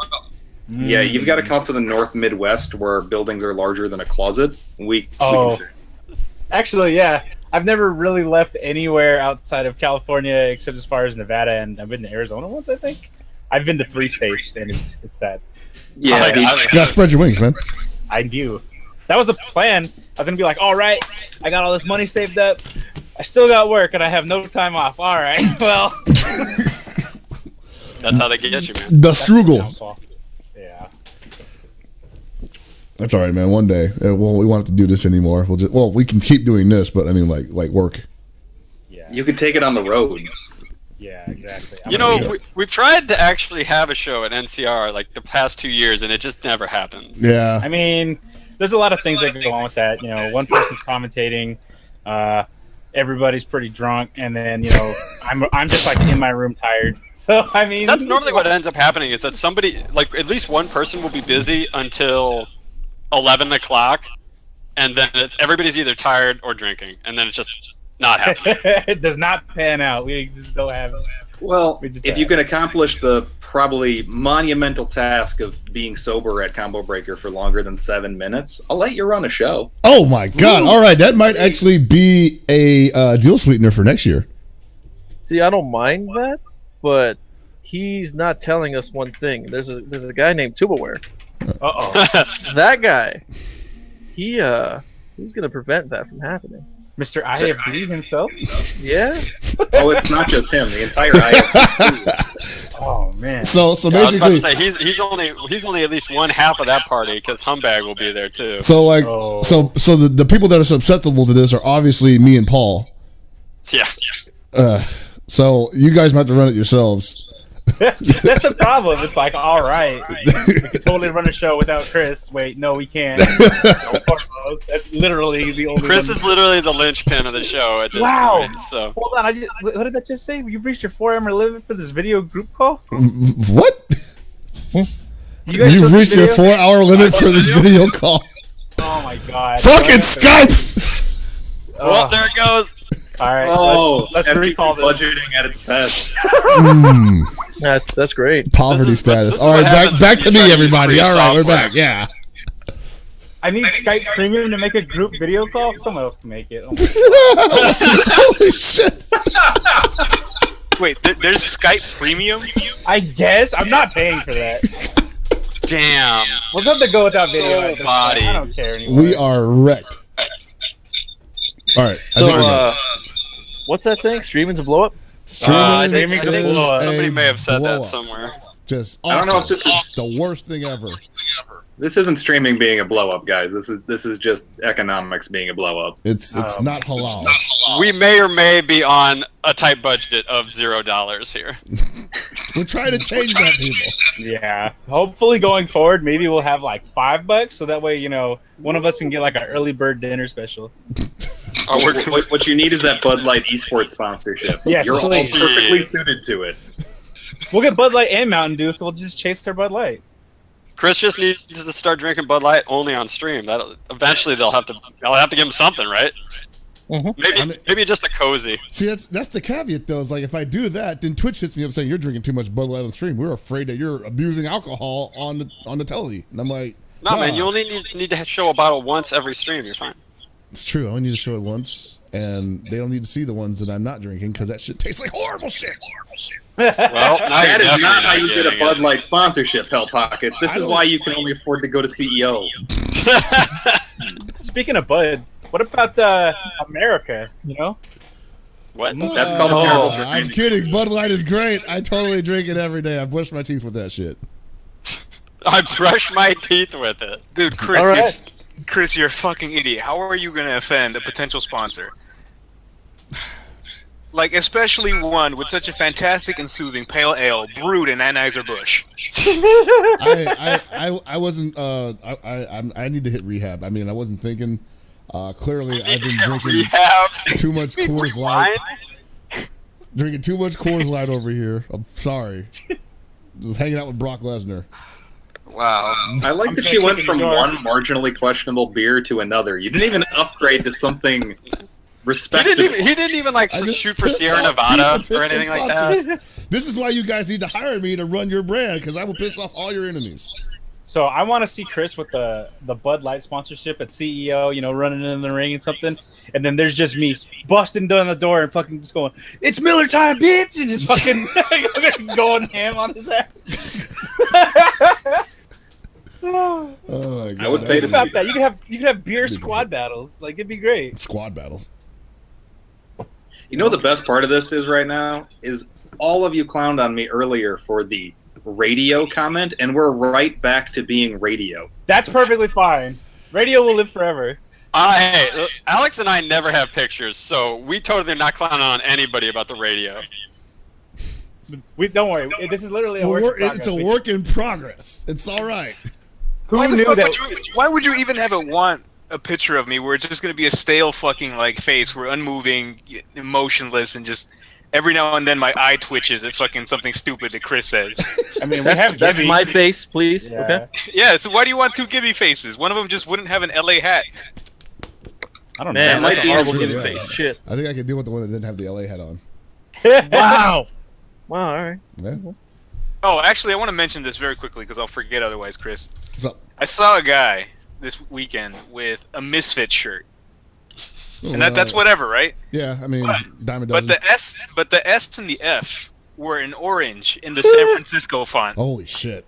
Yeah, you've got to come up to the North Midwest where buildings are larger than a closet. Actually, yeah. I've never really left anywhere outside of California except as far as Nevada, and I've been to Arizona once, I think. I've been to 3 states, and it's sad. Yeah, you gotta spread your wings, man. I do. That was the plan. I was gonna be like, all right, I got all this money saved up. I still got work, and I have no time off. All right, well. That's how they get you, man. The struggle. Yeah. That's all right, man. One day, we won't have to do this anymore. We can keep doing this, but I mean, like work. Yeah. You can take it on the road. Yeah, exactly. You know, we've tried to actually have a show at NCR like the past 2 years, and it just never happens. Yeah. I mean, there's a lot of things that go on with that. You know, one person's commentating, everybody's pretty drunk, and then I'm just like in my room tired. So I mean, that's normally what ends up happening is that somebody, like at least one person, will be busy until 11 o'clock, and then everybody's either tired or drinking, and then it's just not happening. It does not pan out. We just don't have it. Well, if you can accomplish the probably monumental task of being sober at Combo Breaker for longer than 7 minutes, I'll let you run a show. Oh my God! All right, that might actually be a deal sweetener for next year. See, I don't mind that, but he's not telling us one thing. There's a guy named Tubaware. That guy, he's gonna prevent that from happening. Mr. IFB himself? Yeah. Oh, it's not just him. The entire IFB. Oh man. So Yeah, basically, I was about to say, he's only at least one half of that party because Humbag will be there too. so the people that are susceptible to this are obviously me and Paul. Yeah. So you guys might have to run it yourselves. That's the problem. It's like, all right, we could totally run a show without Chris. Wait, no, we can't. That's literally the only. Chris is literally the linchpin of the show at this point. So hold on, what did that just say? You reached your 4-hour limit for this video group call? What? You've reached your 4-hour limit for this video call. Oh my God! Fucking Skype. Well, there it goes. All right, let's recall this. Budgeting at its best. That's great. Poverty status. All right, back to me, everybody. All right, we're back. Yeah. I need Skype Premium to make a group video call. Someone else can make it. Oh Holy shit! Wait, there's Skype Premium? I guess I'm not paying for that. Damn. We'll have to go without video. at this body. point. I don't care anymore. We are wrecked. All right. So, what's that thing? Streaming's a blow up? I think is somebody may have said blow that up. somewhere. Just I don't know if awful. this is the worst thing ever. This isn't streaming being a blow up, guys. This is just economics being a blow up. It's not halal. We may or may be on a tight budget of $0 here. We're trying to change that, people. Yeah. Hopefully, going forward, maybe we'll have like $5, so that way, you know, one of us can get like an early bird dinner special. What you need is that Bud Light esports sponsorship. Yes, You're all please. perfectly suited to it. We'll get Bud Light and Mountain Dew, so we'll just chase their Bud Light. Chris just needs to start drinking Bud Light only on stream. That eventually they'll have to give him something, right? Mm-hmm. Maybe just a cozy. See, that's the caveat, though. Is like if I do that, then Twitch hits me up saying you're drinking too much Bud Light on stream. We're afraid that you're abusing alcohol on the telly. And I'm like, No, nah. man, you only need to show a bottle once every stream. You're fine. It's true. I only need to show it once, and they don't need to see the ones that I'm not drinking because that shit tastes like horrible shit. Well, now That you're is not how definitely you get a getting Bud it. Light sponsorship, Hell Pocket. This is why you can only afford to go to CEO. Speaking of Bud, what about America? You know, What? That's called a terrible drink. I'm kidding. Bud Light is great. I totally drink it every day. I brush my teeth with that shit. I brush my teeth with it. Dude, Chris, All right. Chris, you're a fucking idiot. How are you gonna offend a potential sponsor? Like, especially one with such a fantastic and soothing pale ale brewed in Anheuser-Busch. I wasn't. I need to hit rehab. I mean, I wasn't thinking. Clearly, I've been drinking too much Coors Light. Drinking too much Coors Light over here. I'm sorry. Just hanging out with Brock Lesnar. Wow. I like that you went from one marginally questionable beer to another. You didn't even upgrade to something respectable. He didn't even like I just shoot for pissed Sierra off Nevada two or anything potential like that. sponsors. This is why you guys need to hire me to run your brand, because I will piss off all your enemies. so I want to see Chris with the Bud Light sponsorship at CEO. You know, running in the ring and something, and then there's just me busting down the door and fucking just going, "It's Miller time, bitch!" and just fucking going ham on his ass. Oh my god! I would pay to Think see about that. You could have beer squad battles. Like, it'd be great. Squad battles. You know what the best part of this is right now? Is all of you clowned on me earlier for the radio comment, and we're right back to being radio. That's perfectly fine. Radio will live forever. Hey, Alex and I never have pictures, so we totally are not clowning on anybody about the radio. Don't worry. This is literally a work in progress. It's a work in progress. It's all right. Who knew that? Why would you even have it want a picture of me where it's just gonna be a stale fucking like face, where unmoving, emotionless, and just every now and then my eye twitches at fucking something stupid that Chris says. I mean, we have That's Gibby. my face, please. Yeah. Okay. Yeah, so why do you want two Gibby faces? One of them just wouldn't have an LA hat. I don't know. Man, might that's a be horrible true, giving yeah. face. Shit. I think I could deal with the one that didn't have the LA hat on. Wow. Wow. All right. Yeah. Oh, actually, I want to mention this very quickly because I'll forget otherwise, Chris. What's up? I saw a guy this weekend with a Misfit shirt, and that's whatever, right? Yeah, I mean, Diamond But Dozen. the S and the F were in orange in the San Francisco font. Holy shit!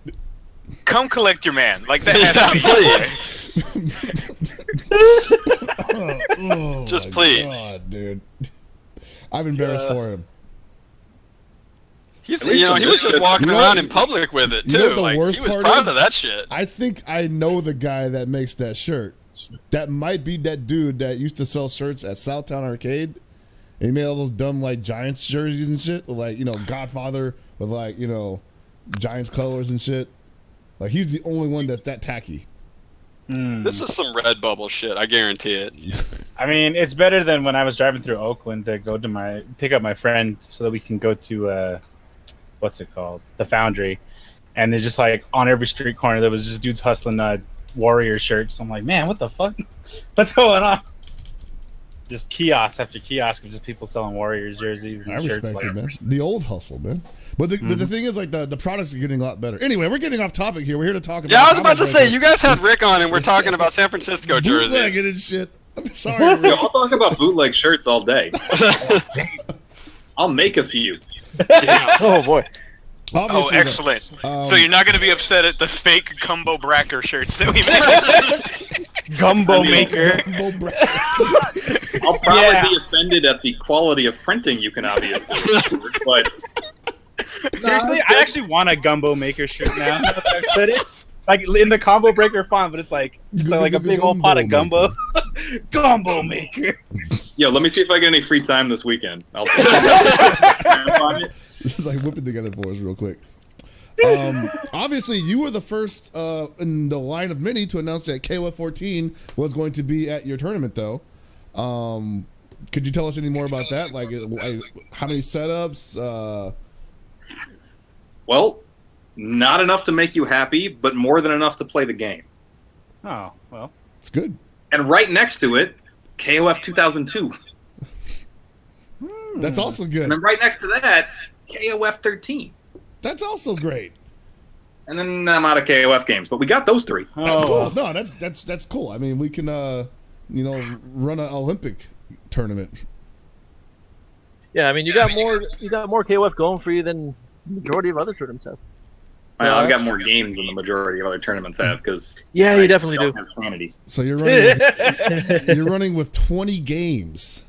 Come collect your man. Like, that has to be Oh, Just my please. God, dude. I'm embarrassed for him. He's, At least he was the just Misfits- walking You know around what- in public with it you too. know what the Like, worst he was part proud is? of that shit. I think I know the guy that makes that shirt. That might be that dude that used to sell shirts at Southtown Arcade. And he made all those dumb like Giants jerseys and shit, with, like, you know, Godfather with, like, you know, Giants colors and shit. Like, he's the only one that's that tacky. This is some Redbubble shit. I guarantee it. I mean, it's better than when I was driving through Oakland to go to pick up my friend so that we can go to what's it called, the Foundry, and they're just like on every street corner there was just dudes hustling Warrior shirts. I'm like, man, what the fuck? What's going on? Just kiosk after kiosk of just people selling Warriors jerseys and I shirts. respect Like, it, man. The old hustle, man. But the thing is, like, the products are getting a lot better. Anyway, we're getting off topic here. We're here to talk about. Yeah, I was about to say, comic you guys had Rick on, and we're talking about San Francisco jerseys. bootlegging and shit. I'm sorry, Yeah, Rick. I'll talk about bootleg shirts all day. I'll make a few. Oh boy. Oh, Obviously, excellent. though, So you're not going to be upset at the fake Gumbo Bracker shirts that we made? Gumbo maker. I'll probably be offended at the quality of printing you can obviously afford, but Seriously, I actually want a Gumbo maker shirt now. Now that I've said it. Like in the combo breaker font, but it's like just like a big old pot of gumbo. Gumbo maker. Yo, let me see if I get any free time this weekend. I'll This is like whipping together for us real quick. Obviously, you were the first in the line of many to announce that KOF14 was going to be at your tournament, though. Could you tell us any more about that? Like how many setups? Well, not enough to make you happy, but more than enough to play the game. Oh, well. It's good. And right next to it, KOF 2002. That's also good. And then right next to that, KOF 13. That's also great. And then I'm out of KOF games, but we got those three. That's cool. No, that's cool. I mean, we can run an Olympic tournament. Yeah, I mean, you got more KOF going for you than the majority of other tournaments have. I've got more games than the majority of other tournaments have because yeah, you definitely do. Have sanity. So you're running with 20 games.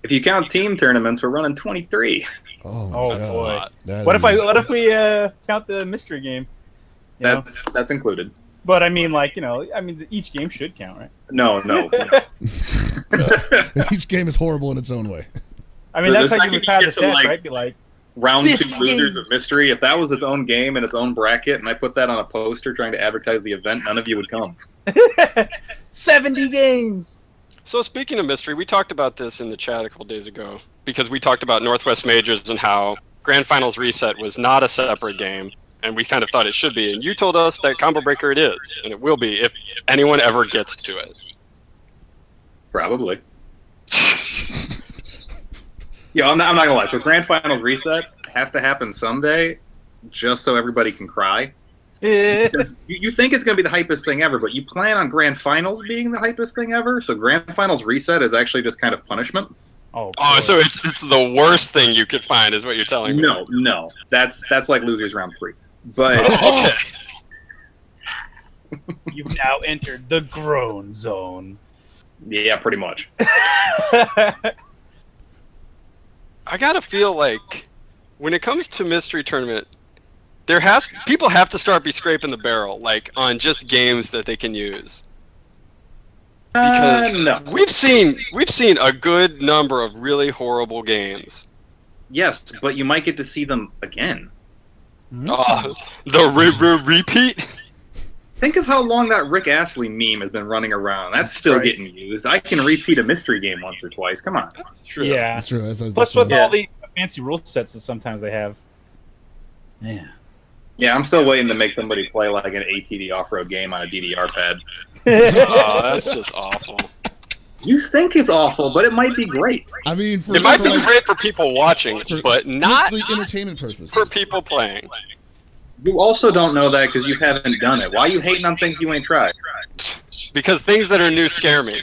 If you count team tournaments, we're running 23. Oh boy! That What is- if we count the mystery game? You know? That's included. But I mean, like each game should count, right? No. Each game is horrible in its own way. I mean, The that's how second you would you pad get the to, stats, like, right? Be like, Round 2 50 losers games. of mystery. If that was its own game and its own bracket, and I put that on a poster trying to advertise the event, none of you would come. 70 games. So speaking of mystery, we talked about this in the chat a couple days ago because we talked about Northwest Majors and how Grand Finals Reset was not a separate game, and we kind of thought it should be. And you told us that Combo Breaker it is, and it will be if anyone ever gets to it. Probably. Yeah, I'm not gonna lie. So Grand Finals Reset has to happen someday, just so everybody can cry. You think it's gonna be the hypest thing ever, but you plan on Grand Finals being the hypest thing ever. So Grand Finals Reset is actually just kind of punishment. Oh, so it's the worst thing you could find, is what you're telling me. No, that's like losers round 3. But You've now entered the groan zone. yeah, pretty much. I gotta feel like when it comes to mystery tournament, people have to start be scraping the barrel, like on just games that they can use. Because No. we've seen a good number of really horrible games. Yes, but you might get to see them again. The repeat. Think of how long that Rick Astley meme has been running around. That's still getting used. I can repeat a mystery game once or twice. Come on. True. Yeah. That's true. Plus, with all the fancy rule sets that sometimes they have. Yeah. Yeah, I'm still waiting to make somebody play like an ATD off-road game on a DDR pad. Oh, that's just awful. You think it's awful, but it might be great. I mean, It might be great for people watching, but not strictly entertainment purposes. for people playing. You also don't know that because you haven't done it. Why are you hating on things you ain't tried? Because things that are new scare me.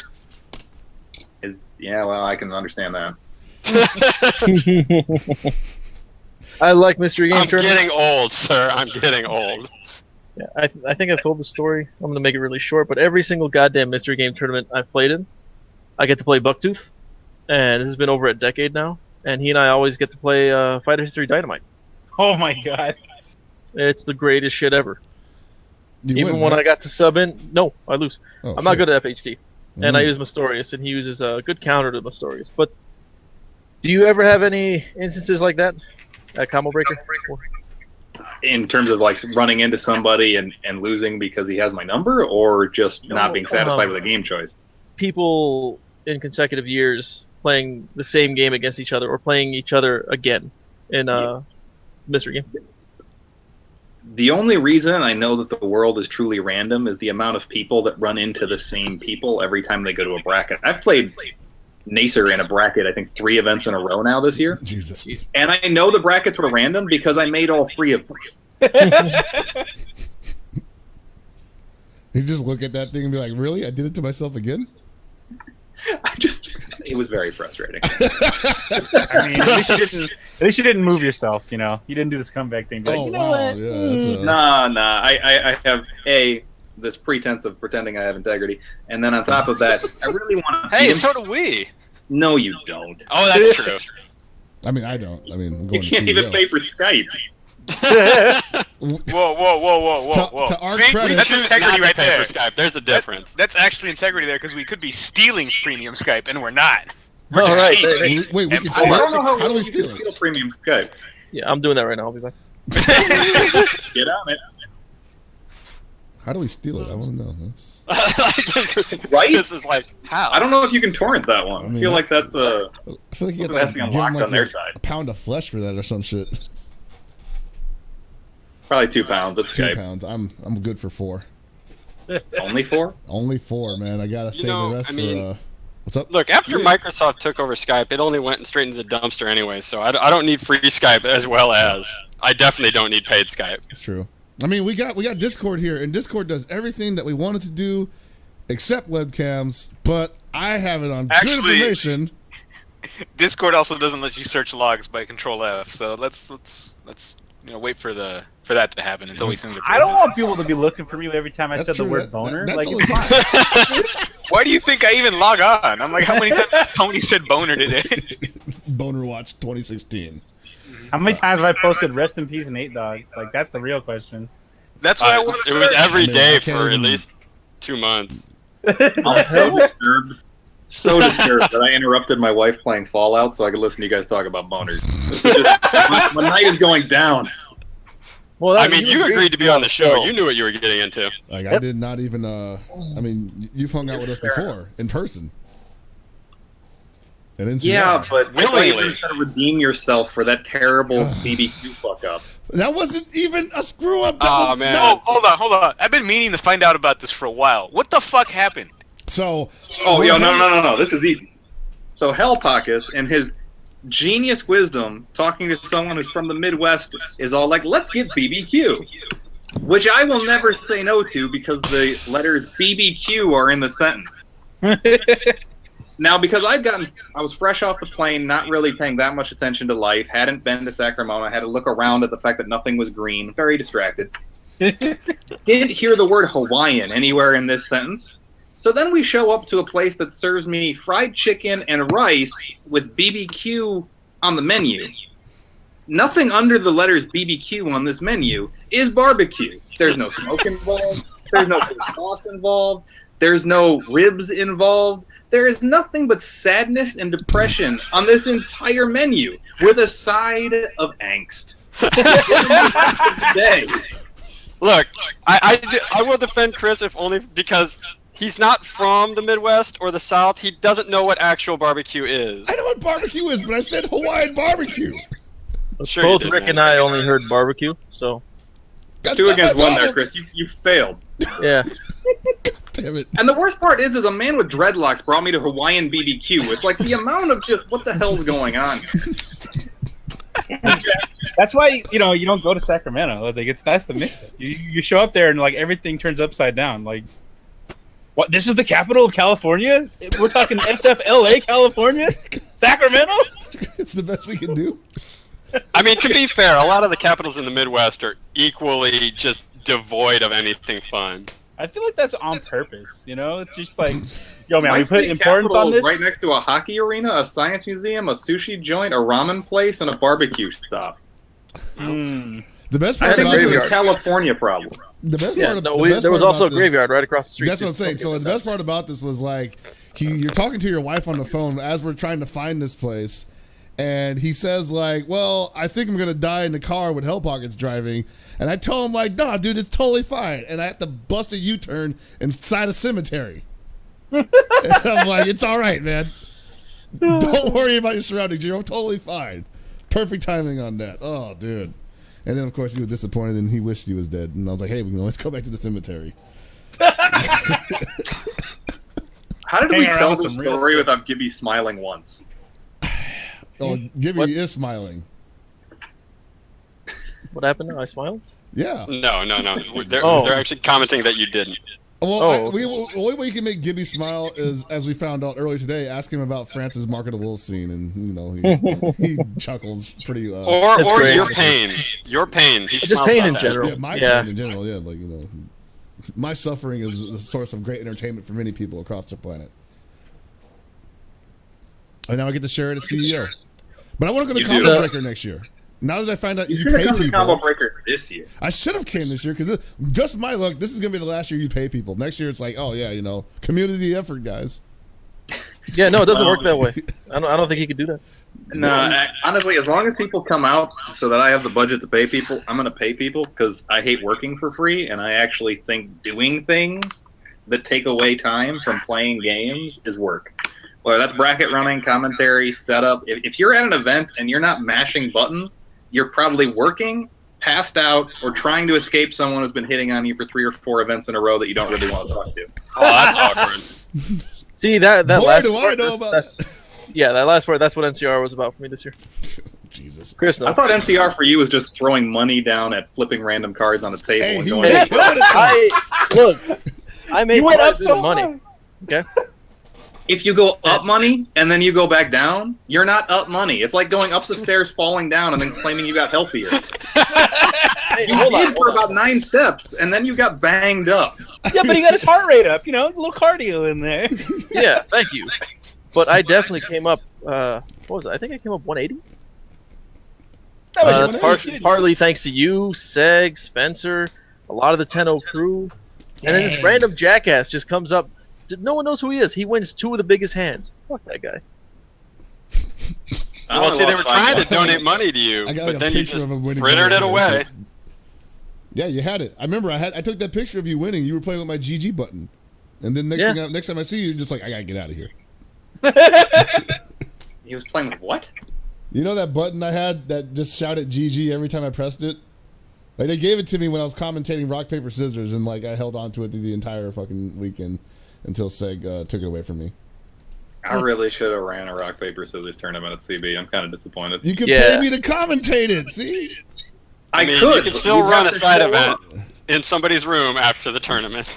Yeah, well, I can understand that. I like mystery game I'm tournaments. getting old, sir. I'm getting old. Yeah, I think I've told the story. I'm going to make it really short, but every single goddamn mystery game tournament I've played in, I get to play Bucktooth, and this has been over a decade now, and he and I always get to play Fighter History Dynamite. Oh my god. It's the greatest shit ever. You Even win, when right? I got to sub in, no, I lose. Oh, I'm not shit. good at FHT, and I Mm. use Mystorious, and he uses a good counter to Mystorious. But do you ever have any instances like that at Combo Breaker? In terms of like running into somebody and losing because he has my number, or just not being satisfied with a game choice? People in consecutive years playing the same game against each other, or playing each other again in a mystery game. The only reason I know that the world is truly random is the amount of people that run into the same people every time they go to a bracket. I've played Nacer in a bracket, I think 3 events in a row now this year. Jesus. And I know the brackets were random because I made all 3 of them. You just look at that thing and be like, really? I did it to myself again? It was very frustrating. I mean, at least you didn't move yourself. You know, you didn't do this comeback thing. Be like, you know what? Yeah, Nah. I have this pretense of pretending I have integrity, and then on top of that, I really want to. Hey, so do we. No, you don't. Oh, that's true. I mean, I don't. I mean, I'm You going can't to even pay for Skype. Whoa. To our See, credit, that's integrity right there. For Skype. There's a difference. That's actually integrity there because we could be stealing premium Skype and we're not. All right. cheating. wait, we And can I steal I don't know it. How do we you can steal it? premium Skype. Yeah, I'm doing that right now. I'll be back. Get on it. How do we steal it? I want to know. That's. Right? This is like how? I don't know if you can torrent that one. I, mean, feel like that's a. I feel like you Something got has to be unlocked on their side. a pound of flesh for that or some shit. Probably 2 pounds. It's 2 Skype. pounds. I'm good for 4. Only 4? Only 4, man. I gotta save know, the rest I mean, for. What's up? Look, after Microsoft took over Skype, it only went straight into the dumpster anyway. So I don't need free Skype as well as I definitely don't need paid Skype. It's true. I mean, we got Discord here, and Discord does everything that we wanted to do, except webcams. But I have it on good Actually- information. Discord also doesn't let you search logs by Control F, so let's wait for that to happen until we send the. I don't want people to be looking for me every time I That's said the true. word boner. That's like, only- it's fine. Why do you think I even log on? I'm like, how many times has Tony said boner today? Boner Watch 2016. How many times have I posted "Rest in Peace" and 8 Dog? Like, that's the real question. That's what I want to It was every I mean, day I can't for at even- least 2 months. I'm so disturbed. So disturbed that I interrupted my wife playing Fallout so I could listen to you guys talk about boners. This is just, my night is going down. Well, I mean, you agreed to be on the show. You knew what you were getting into. Like I did not even. I mean, you've hung out with us before in person. And in Yeah, Seattle. but Willingly. you gotta redeem yourself for that terrible BBQ fuck up. That wasn't even a screw up. That Aw, was man. not. hold on. I've been meaning to find out about this for a while. What the fuck happened? So. Oh, yo, no. This is easy. So Hell Pockets, in his genius wisdom, talking to someone who's from the Midwest, is all like, let's get BBQ. Which I will never say no to because the letters BBQ are in the sentence. Now, because I was fresh off the plane, not really paying that much attention to life, hadn't been to Sacramento, I had to look around at the fact that nothing was green, very distracted. Didn't hear the word Hawaiian anywhere in this sentence. So then we show up to a place that serves me fried chicken and rice with BBQ on the menu. Nothing under the letters BBQ on this menu is barbecue. There's no smoke involved. There's no sauce involved. There's no ribs involved. There is nothing but sadness and depression on this entire menu with a side of angst. Today. Look, I will defend Chris if only because he's not from the Midwest or the South. He doesn't know what actual barbecue is. I know what barbecue is, but I said Hawaiian barbecue. Sure you Both did, Rick man. and I only heard barbecue, so That's 2 not against my 1 there, problem. Chris. You failed. yeah. Damn it. And the worst part is a man with dreadlocks brought me to Hawaiian BBQ. It's like the amount of just what the hell's going on here. That's why you don't go to Sacramento. Like, that's the mix. You show up there and like everything turns upside down. Like, what? This is the capital of California? We're talking SFLA, California, Sacramento. It's the best we can do. I mean, to be fair, a lot of the capitals in the Midwest are equally just devoid of anything fun. I feel like that's on purpose. It's just like, yo, man, My we put state importance capital on is this. right next to a hockey arena, a science museum, a sushi joint, a ramen place, and a barbecue stop. Hmm. The best I part think about it's this. a California problem. The best Yeah, part. no, the best there was part also a about this- graveyard right across the street. That's what I'm saying. So the best part about this was like, you're talking to your wife on the phone as we're trying to find this place, and he says like, "Well, I think I'm gonna die in the car with Hell Pockets driving," and I tell him like, "Nah, dude, it's totally fine," and I have to bust a U-turn inside a cemetery. And I'm like, "It's all right, man. Don't worry about your surroundings. You're totally fine. Perfect timing on that." Oh, dude. And then of course he was disappointed and he wished he was dead. And I was like, "Hey, let's go back to the cemetery." How did Hang we around tell with the some real story stuff. without Gibby smiling once? Oh, Gibby What? is smiling. What happened now? I smiled? Yeah. No. They're Oh. actually commenting that you didn't. Well, the only way you can make Gibby smile is, as we found out earlier today, ask him about France's marketable scene, and he chuckles pretty. Or your pain, He just pain in general. Yeah, my pain in general. Yeah, like my suffering is a source of great entertainment for many people across the planet. And now I get to share it as CEO. But I want to go to Combo Breaker next year. Now that I find out you pay people. To Combo Breaker this year. I should have came this year because just my luck. This is gonna be the last year you pay people. Next year it's like, oh yeah, community effort, guys. Yeah, no, it doesn't work that way. I don't think he could do that. No, honestly, as long as people come out so that I have the budget to pay people, I'm gonna pay people because I hate working for free, and I actually think doing things that take away time from playing games is work. Whether that's bracket running, commentary, setup. If you're at an event and you're not mashing buttons, you're probably working, passed out, or trying to escape someone who's been hitting on you for 3 or 4 events in a row that you don't really want to talk to. Oh, that's awkward. See, that Boy, last do part, I know about yeah, that last part, that's what NCR was about for me this year. Jesus. Chris, no. I thought NCR for you was just throwing money down at flipping random cards on the table. Hey, and he going, was killing it. I made You went up so money. Okay. if you go up money and then you go back down, you're not up money. It's like going up the stairs, falling down, and then claiming you got healthier. You did for about 9 steps, and then you got banged up. Yeah, but he got his heart rate up, a little cardio in there. Yeah, thank you. But I definitely came up, what was it? I think I came up 180. That's partly thanks to you, Seg, Spencer, a lot of the 10-0 crew. And then this random jackass just comes up. No one knows who he is. He wins 2 of the biggest hands. Fuck that guy. Well, see, they were trying to donate money to you, but then you just frittered it away. Yeah, you had it. I remember I took that picture of you winning. You were playing with my GG button. And then next time I see you, you're just like, I gotta get out of here. He was playing with what? You know that button I had that just shouted GG every time I pressed it? Like, they gave it to me when I was commentating rock, paper, scissors, and I held on to it the entire fucking weekend until Seg took it away from me. I really should have ran a rock, paper, scissors tournament at CB. I'm kind of disappointed. You could pay me to commentate it, see? I mean, could. You could still run a side event in somebody's room after the tournament.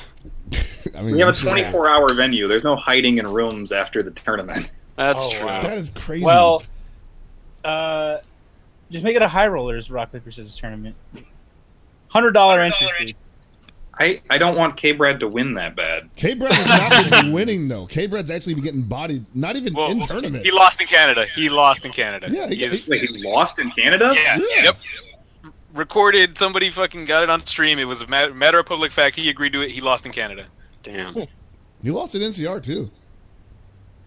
I mean, we have a 24-hour venue. There's no hiding in rooms after the tournament. That's true. Wow. That is crazy. Well, just make it a high rollers rock, paper, scissors tournament. $100 entry fee. I don't want K-Brad to win that bad. K-Brad has not been winning, though. K-Brad's actually been getting bodied, not even in tournament. He lost in Canada. He lost in Canada. Yeah, he lost in Canada? Yeah. Yep. Recorded, somebody fucking got it on stream. It was a matter of public fact. He agreed to it. He lost in Canada. Damn. You lost at NCR, too.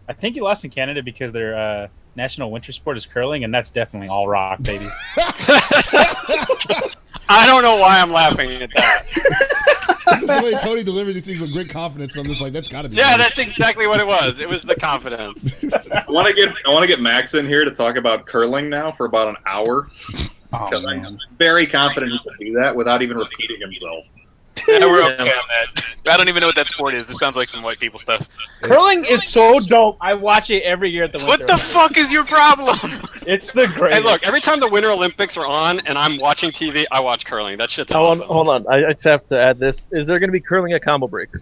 I think he lost in Canada because their national winter sport is curling, and that's definitely all rock, baby. I don't know why I'm laughing at that. This is the way Tony delivers these things with great confidence. I'm just like, that's gotta be. Yeah, that's exactly what it was. It was the confidence. I want to get Max in here to talk about curling now for about an hour. Because I'm very confident he can do that without even repeating himself. Yeah, we're okay on that. I don't even know what that sport is. It sounds like some white people stuff. Curling is so dope. I watch it every year at the Winter What the fuck is your problem? It's the greatest. Hey, look, every time the Winter Olympics are on and I'm watching TV, I watch curling. That shit's awesome. Hold on. I just have to add this. Is there going to be curling at Combo Breaker?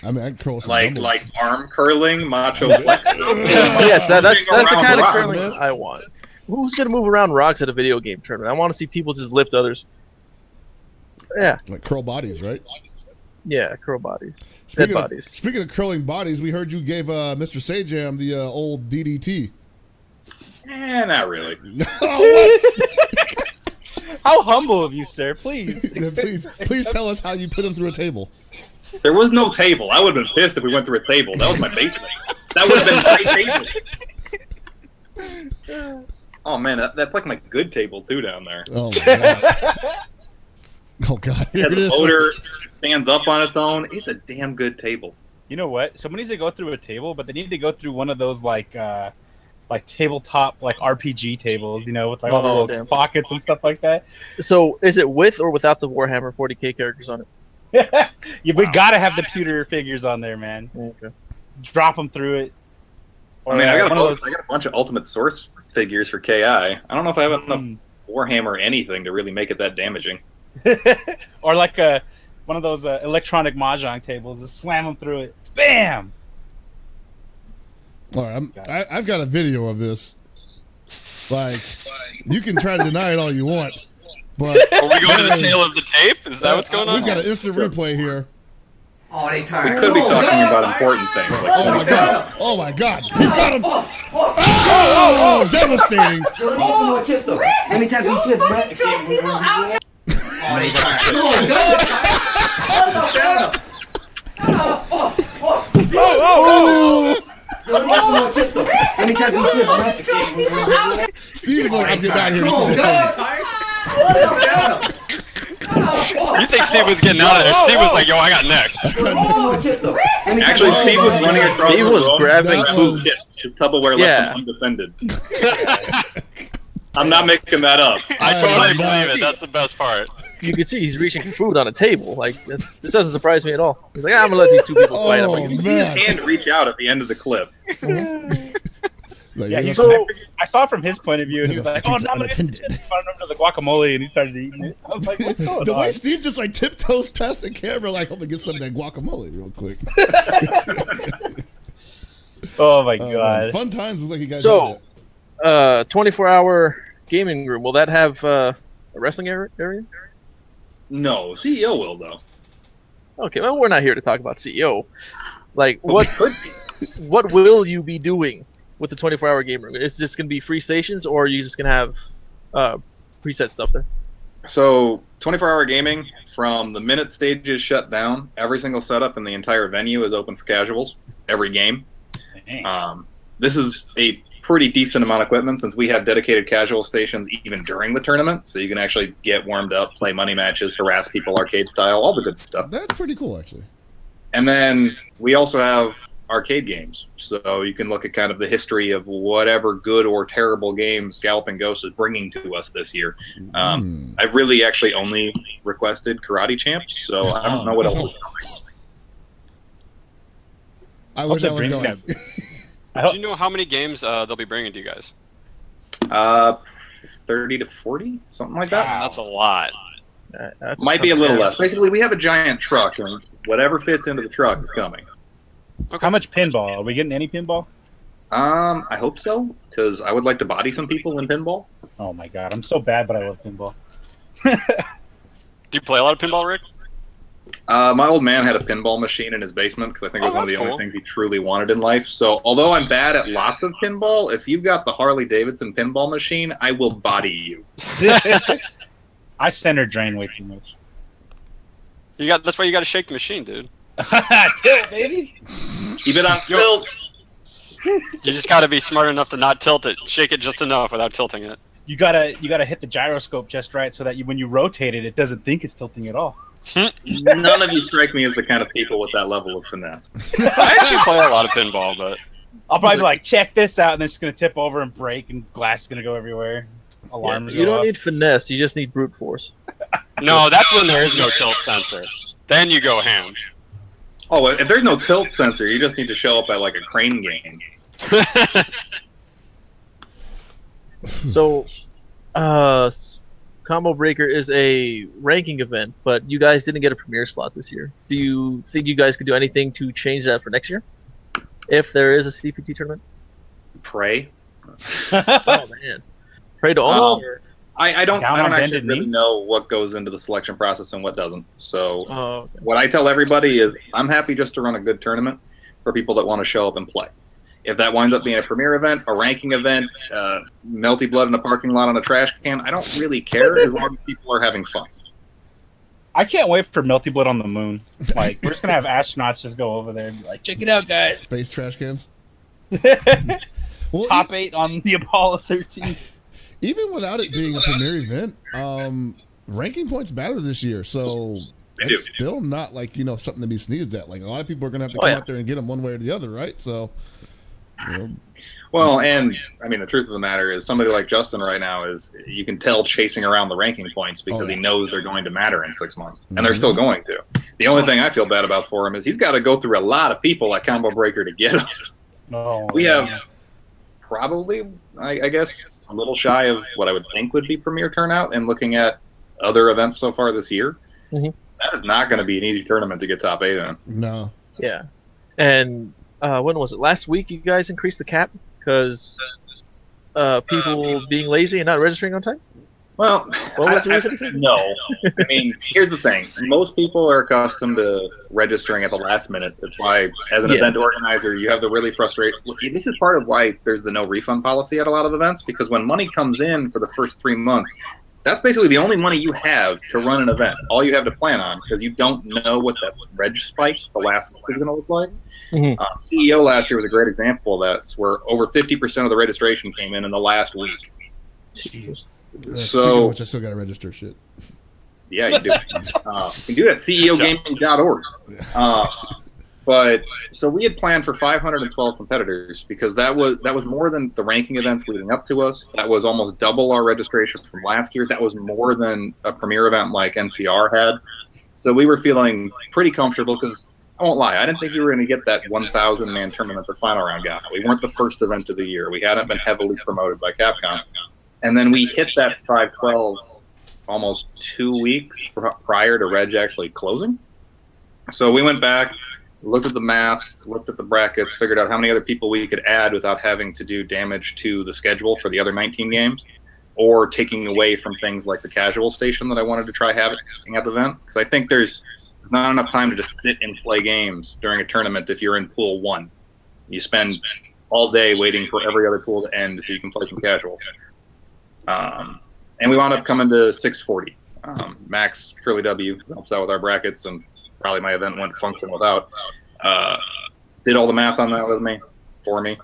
I mean, I'd curl some like arm curling, macho flex. Yes, that's the kind of curling I want. Who's going to move around rocks at a video game tournament? I want to see people just lift others. Yeah. Like curl bodies, right? Yeah, curl bodies. Dead bodies. Speaking of curling bodies, we heard you gave Mr. Sajam the old DDT. Not really. How humble of you, sir. Please. please tell us how you put him through a table. There was no table. I would have been pissed if we went through a table. That was my basement. That would have been my table. Oh, man, that's like my good table, too, down there. Oh, my God. Oh, God. It has a motor, stands up on its own. It's a damn good table. You know what? Someone needs to go through a table, but they need to go through one of those, like tabletop, RPG tables, with all the little pockets and stuff like that. So, is it with or without the Warhammer 40k characters on it? Yeah, we gotta have the pewter figures on there, man. Okay. Drop them through it. I mean, I got a bunch of Ultimate Source figures for KI. I don't know if I have enough Warhammer or anything to really make it that damaging. Or like a one of those electronic mahjong tables, and slam them through it. Bam! All right, I've got a video of this. Like, you can try to deny it all you want, but Are we going to the tail of the tape? Is that what's going on? We've got an instant replay here. Oh, they We tired. could be talking about important things. Like Oh my god! Oh my god! He's got him! Oh! Devastating! Yo, let me get some more chips though. How many times these chips, bro? Oh, they tired. Come on, Yo, let me get some more chips though. How many times these chips, bro? Steve's like, I'm getting out of here. Come on, You think Steve was getting out of there? Steve was like, "Yo, I got next." Actually, Steve was running across Steve the was room. grabbing food. His Tupperware left him undefended. I'm not making that up. I totally believe it. That's the best part. You can see he's reaching for food on a table. Like this doesn't surprise me at all. He's like, I'm gonna let these two people fight. Oh, I'm You see his hand reach out at the end of the clip. Like, Yeah, yeah, I saw it from his point of view, and he was like, "Oh, no, I'm unattended. running over to the guacamole," and he started eating it. I was like, "What's going the on?" way Steve just like tiptoes past the camera, like, I'm gonna get some of that guacamole real quick. Oh my Man, god! fun times. Looks like you guys So, had 24-hour gaming room. Will that have a wrestling area? No, CEO will though. Okay, well, we're not here to talk about CEO. Like, But what we could be. what will you be doing with the 24-hour game room? Is this going to be free stations, or are you just going to have preset stuff there? So, 24-hour gaming, from the minute stages shut down, every single setup in the entire venue is open for casuals, every game. This is a pretty decent amount of equipment since we have dedicated casual stations even during the tournament, so you can actually get warmed up, play money matches, harass people arcade style, all the good stuff. That's pretty cool, actually. And then we also have arcade games, so you can look at kind of the history of whatever good or terrible games Galloping Ghost is bringing to us this year. I've really actually only requested Karate Champs, so I don't know what else is coming. I wish I was going. Do you know how many games they'll be bringing to you guys? 30 to 40, something like that. That's a lot. Might be a little less. Basically, we have a giant truck, and whatever fits into the truck is coming. How much pinball? Are we getting any pinball? I hope so, because I would like to body some people in pinball. Oh my god, I'm so bad, but I love pinball. Do you play a lot of pinball, Rick? My old man had a pinball machine in his basement because I think it was one of the only things he truly wanted in life. So, although I'm bad at lots of pinball, if you've got the Harley Davidson pinball machine, I will body you. I center drain way too much. That's why you got to shake the machine, dude. Tilt, baby. Keep it on tilt. You just got to be smart enough to not tilt it. Shake it just enough without tilting it. You gotta hit the gyroscope just right so that when you rotate it, it doesn't think it's tilting at all. None of you strike me as the kind of people with that level of finesse. I actually play a lot of pinball, but I'll probably be like, check this out, and then it's gonna tip over and break, and glass is gonna go everywhere. Alarms. You go don't off. need finesse. You just need brute force. no, that's when there is no tilt sensor. Then you go ham. Oh, if there's no tilt sensor, you just need to show up at like a crane game. So, Combo Breaker is a ranking event, but you guys didn't get a premiere slot this year. Do you think you guys could do anything to change that for next year? If there is a CPT tournament? Pray. Oh, man. Pray to all? I don't Down on actually bended really knee? know what goes into the selection process and what doesn't. So Okay. what I tell everybody is I'm happy just to run a good tournament for people that want to show up and play. If that winds up being a premier event, a ranking event, melty blood in a parking lot on a trash can, I don't really care as long as people are having fun. I can't wait for Melty Blood on the moon. Like, we're just gonna have astronauts just go over there and be like, check it out, guys. Space trash cans. Top 8 on the Apollo 13. Even without it being a premier event, ranking points matter this year, so it's still not like something to be sneezed at. Like a lot of people are gonna have to come out there and get them one way or the other, right? So, Well, and I mean the truth of the matter is somebody like Justin right now is you can tell chasing around the ranking points because he knows they're going to matter in 6 months, and they're still going to. The only thing I feel bad about for him is he's got to go through a lot of people at Combo Breaker to get him. We have probably, I guess, a little shy of what I would think would be premier turnout, and looking at other events so far this year. That is not going to be an easy tournament to get top 8 in. No. Yeah. And when was it? Last week you guys increased the cap because people being lazy and not registering on time? Well, What was the reason? no. I mean, here's the thing. Most people are accustomed to registering at the last minute. That's why, as an event organizer, you have the really frustrating... This is part of why there's the no refund policy at a lot of events, because when money comes in for the first 3 months, that's basically the only money you have to run an event. All you have to plan on, because you don't know what that reg spike the last month is going to look like. CEO last year was a great example of that, where over 50% of the registration came in the last week. So, which I still got to register shit. Yeah, you do. You can do it at ceogaming.org. But so we had planned for 512 competitors because that was more than the ranking events leading up to us. That was almost double our registration from last year. That was more than a premier event like NCR had. So we were feeling pretty comfortable because I won't lie, I didn't think we were going to get that 1,000 man tournament the final round got. We weren't the first event of the year. We hadn't been heavily promoted by Capcom. And then we hit that 512 almost 2 weeks prior to Reg actually closing. So we went back, looked at the math, looked at the brackets, figured out how many other people we could add without having to do damage to the schedule for the other 19 games, or taking away from things like the casual station that I wanted to try having at the event. Because I think there's not enough time to just sit and play games during a tournament if you're in Pool 1. You spend all day waiting for every other pool to end so you can play some casual. And we wound up coming to 640. Max Curly W helps out with our brackets, and probably my event wouldn't function without. Did all the math on that with me, for me.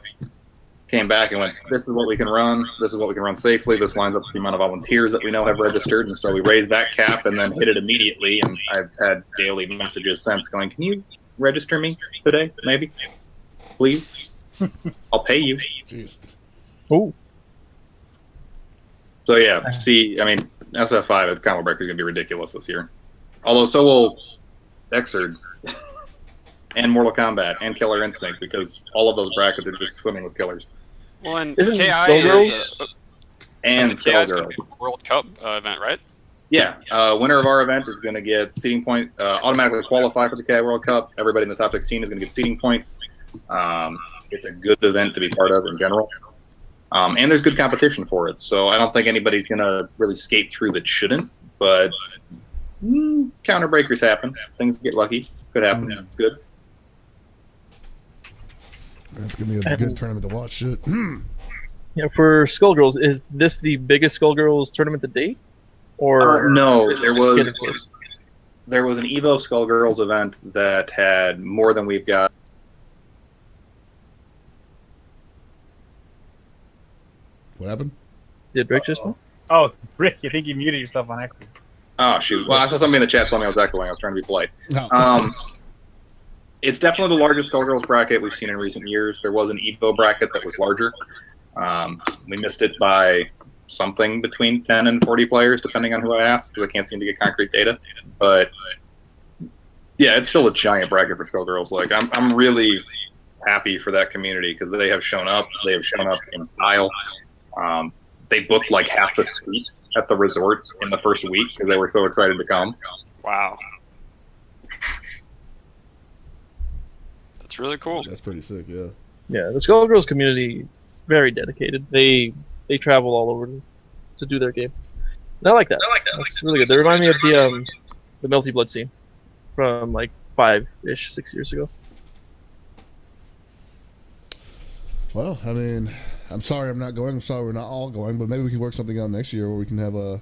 Came back and went, this is what we can run. This is what we can run safely. This lines up with the amount of volunteers that we know have registered. And so we raised that cap and then hit it immediately. And I've had daily messages since going, can you register me today, maybe? Please? I'll pay you. Jeez. Ooh. So yeah, see, I mean, SF5 at Combo Breaker is going to be ridiculous this year. Although so will Xrd and Mortal Kombat and Killer Instinct, because all of those brackets are just swimming with killers. Well, and Isn't KI Skullgirls? is And that's a KI Skullgirls. World Cup event, right? Yeah, winner of our event is going to get seeding point, automatically qualify for the KI World Cup. Everybody in the top 16 is going to get seeding points. It's a good event to be part of in general. And there's good competition for it, so I don't think anybody's going to really skate through that shouldn't, but counter breakers happen. Things get lucky. Could happen. It's good. That's going to be a good tournament to watch. Shit. Yeah, for Skullgirls, is this the biggest Skullgirls tournament to date? Or no, is it there just was an Evo Skullgirls event that had more than we've got. What happened? Did Rick just know? Oh, Rick, you think you muted yourself on accident. Oh, shoot. Well, I saw somebody in the chat telling me I was echoing. I was trying to be polite. No. It's definitely the largest Skullgirls bracket we've seen in recent years. There was an Evo bracket that was larger. We missed it by something between 10 and 40 players, depending on who I asked, because I can't seem to get concrete data. But, yeah, it's still a giant bracket for Skullgirls. Like, I'm really happy for that community, because they have shown up. They have shown up in style. They booked like half the suites at the resort in the first week because they were so excited to come. Wow. That's really cool. That's pretty sick, yeah. Yeah, the Skullgirls community, very dedicated. They travel all over to do their game. And I like that. That's really good. They remind me of the Melty Blood scene from like 5-ish, 6 years ago. Well, I mean, I'm sorry I'm not going. I'm sorry we're not all going, but maybe we can work something out next year where we can have a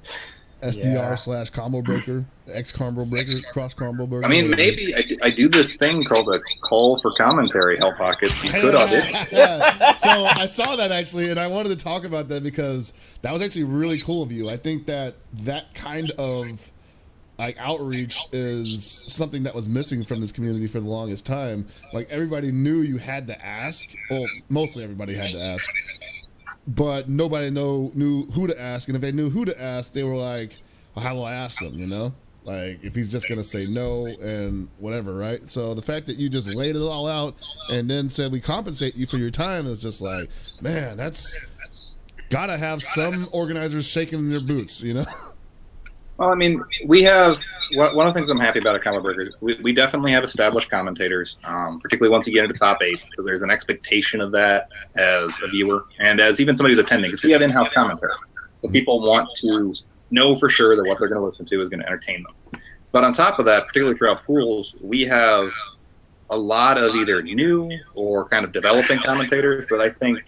SDR / combo breaker, X combo breaker, cross combo breaker. I mean, maybe I do this thing called a call for commentary, Hell Pockets. You could audition. Yeah. So I saw that actually, and I wanted to talk about that because that was actually really cool of you. I think that kind of like outreach is something that was missing from this community for the longest time. Like everybody knew you had to ask. Well, mostly everybody had to ask, but nobody knew who to ask. And if they knew who to ask, they were like, well, "How do I ask him?" You know, like if he's just gonna say no and whatever, right? So the fact that you just laid it all out and then said we compensate you for your time is just like, man, that's gotta have some organizers shaking their boots, you know. Well, I mean, we have one of the things I'm happy about at Combo Breakers. We definitely have established commentators, particularly once you get into top 8s, because there's an expectation of that as a viewer and as even somebody who's attending, because we have in-house commentary. So people want to know for sure that what they're going to listen to is going to entertain them. But on top of that, particularly throughout pools, we have a lot of either new or kind of developing commentators that I think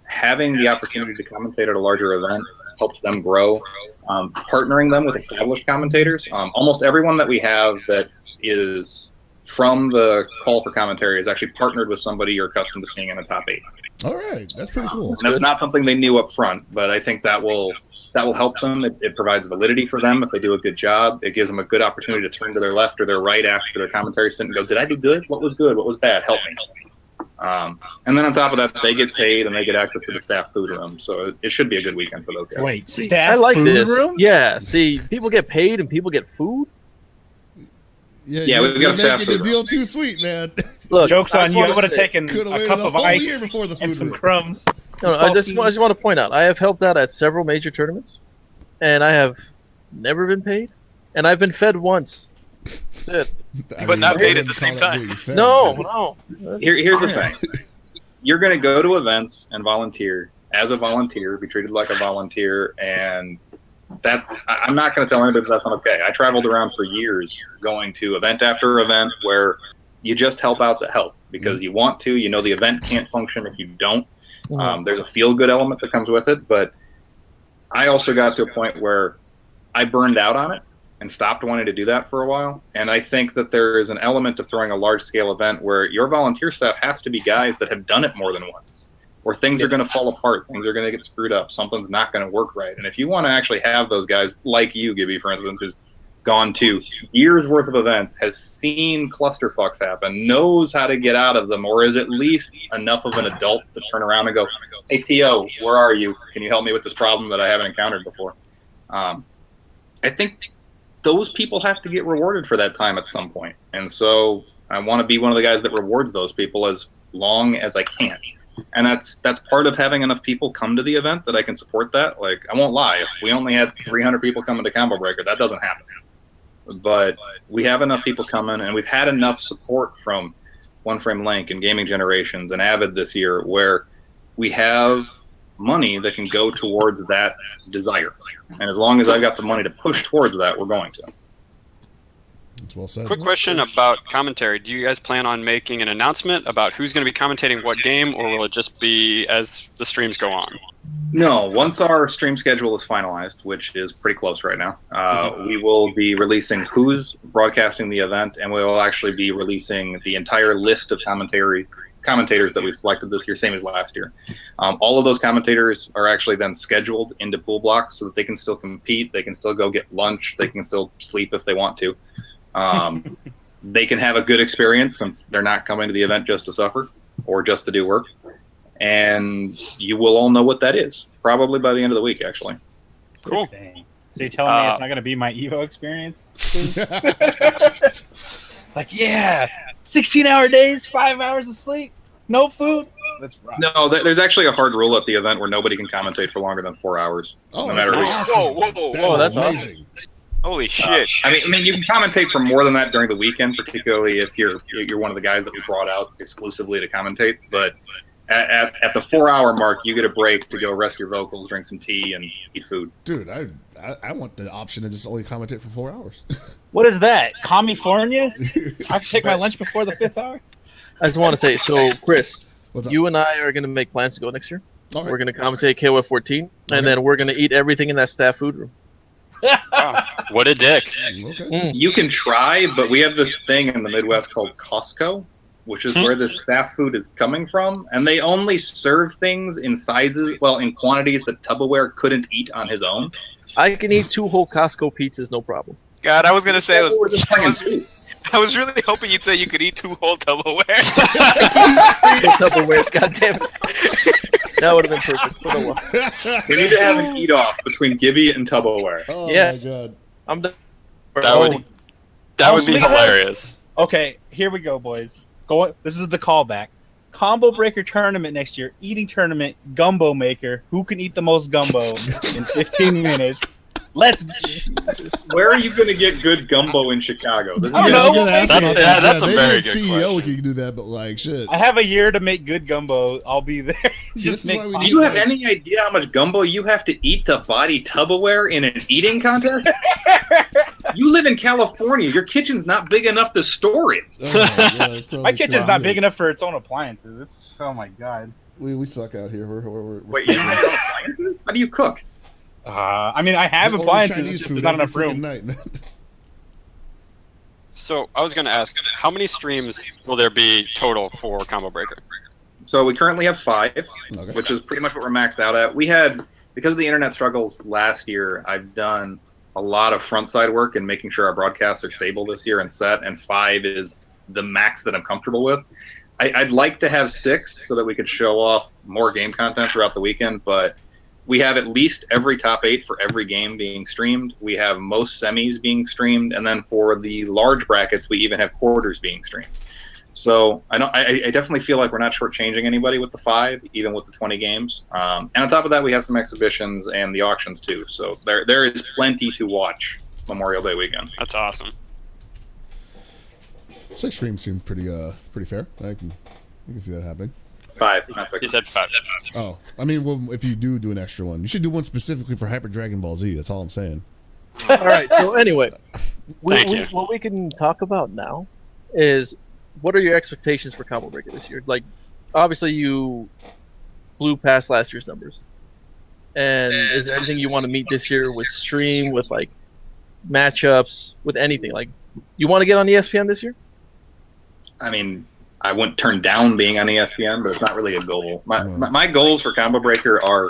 having the opportunity to commentate at a larger event helps them grow. Partnering them with established commentators. Almost everyone that we have that is from the call for commentary is actually partnered with somebody you're accustomed to seeing in the top 8. All right, that's pretty cool. And that's not something they knew up front, but I think that will help them. It provides validity for them if they do a good job. It gives them a good opportunity to turn to their left or their right after their commentary stint and go, did I do good? What was good? What was bad? Help me. And then on top of that, they get paid and they get access to the staff food room. So it should be a good weekend for those guys. Wait, See, staff I like food this. room? Yeah, see, people get paid and people get food. Yeah, we've got a staff making food the deal too sweet, man. Look, Joke's on you. I would have taken Could've a waited cup a of whole ice year before the food and some room. crumbs. No, I just want to point out, I have helped out at several major tournaments, and I have never been paid, and I've been fed once. That's it. But not paid at the same time. No. Here's the thing. You're going to go to events and volunteer as a volunteer, be treated like a volunteer, and that I'm not going to tell anybody that's not okay. I traveled around for years going to event after event where you just help out to help because you want to. You know the event can't function if you don't. There's a feel-good element that comes with it, but I also got to a point where I burned out on it and stopped wanting to do that for a while. And I think that there is an element of throwing a large-scale event where your volunteer staff has to be guys that have done it more than once, where things are going to fall apart, things are going to get screwed up, something's not going to work right. And if you want to actually have those guys, like you, Gibby, for instance, who's gone to years worth of events, has seen clusterfucks happen, knows how to get out of them, or is at least enough of an adult to turn around and go, hey, T.O., where are you? Can you help me with this problem that I haven't encountered before? I think those people have to get rewarded for that time at some point. And so I want to be one of the guys that rewards those people as long as I can. And that's part of having enough people come to the event that I can support that. Like, I won't lie, if we only had 300 people coming to Combo Breaker, that doesn't happen. But we have enough people coming, and we've had enough support from One Frame Link and Gaming Generations and Avid this year where we have money that can go towards that desire. And as long as I've got the money to push towards that, we're going to. That's well said. Quick question about commentary. Do you guys plan on making an announcement about who's going to be commentating what game, or will it just be as the streams go on? No, once our stream schedule is finalized, which is pretty close right now, we will be releasing who's broadcasting the event, and we will actually be releasing the entire list of commentators that we've selected this year, same as last year. All of those commentators are actually then scheduled into pool blocks so that they can still compete, they can still go get lunch, they can still sleep if they want to. They can have a good experience since they're not coming to the event just to suffer or just to do work. And you will all know what that is, probably by the end of the week, actually. Cool. Dang. So you're telling me it's not going to be my Evo experience? Like, yeah, 16-hour days, 5 hours of sleep, no food. That's right. No, there's actually a hard rule at the event where nobody can commentate for longer than 4 hours. Oh, no matter awesome. Whoa, that's amazing. awesome. Holy shit. I mean, you can commentate for more than that during the weekend, particularly if you're one of the guys that we brought out exclusively to commentate. But at the 4 hour mark, you get a break to go rest your vocals, drink some tea, and eat food. Dude, I want the option to just only commentate for 4 hours. What is that? California? I have to take my lunch before the 5th hour? I just want to say, so Chris, What's up? you and I are going to make plans to go next year. All right. We're going to commentate KOF14, and then we're going to eat everything in that staff food room. What a dick. Okay. You can try, but we have this thing in the Midwest called Costco, which is where this staff food is coming from, and they only serve things in in quantities that Tupperware couldn't eat on his own. I can eat 2 whole Costco pizzas, no problem. God, I was going to say, I was really hoping you'd say you could eat 2 whole Tupperware. Tupperwares, goddammit. That would have been perfect. But oh well. We need to have an eat-off between Gibby and Tupperware. Oh, Yes. my God. I'm done. That would be hilarious. Okay, here we go, boys. This is the callback. Combo Breaker tournament next year. Eating tournament. Gumbo maker. Who can eat the most gumbo in 15 minutes? Let's. Where are you going to get good gumbo in Chicago? This is I don't know. That's a very good CEO question. can do that, but like shit. I have a year to make good gumbo. I'll be there. This is why we Do need you have any idea how much gumbo you have to eat to body Tupperware in an eating contest? You live in California. Your kitchen's not big enough to store it. My kitchen's not big enough for its own appliances. It's oh my god. We suck out here. We're Wait, you don't have your own appliances? How do you cook? I mean, I have appliances. It's just there's not enough room. So I was going to ask, how many streams will there be total for Combo Breaker? So we currently have 5, Okay. which is pretty much what we're maxed out at. We had, because of the internet struggles last year, I've done a lot of front side work and making sure our broadcasts are stable this year and set, and 5 is the max that I'm comfortable with. I'd like to have 6 so that we could show off more game content throughout the weekend, but we have at least every top 8 for every game being streamed. We have most semis being streamed, and then for the large brackets, we even have quarters being streamed. So I definitely feel like we're not shortchanging anybody with the 5, even with the 20 games. And on top of that, we have some exhibitions and the auctions too. So there is plenty to watch Memorial Day weekend. That's awesome. 6 streams seems pretty fair. I can see that happening. 5, not 6. He said 5. Oh, I mean, well, if you do an extra one, you should do one specifically for Hyper Dragon Ball Z. That's all I'm saying. All right. So anyway, Thank you. what we can talk about now is what are your expectations for Combo Breaker this year? Like, obviously you blew past last year's numbers, and is there anything you want to meet this year with stream, with like matchups, with anything? Like, you want to get on ESPN this year? I mean, I wouldn't turn down being on ESPN, but it's not really a goal. My goals for Combo Breaker are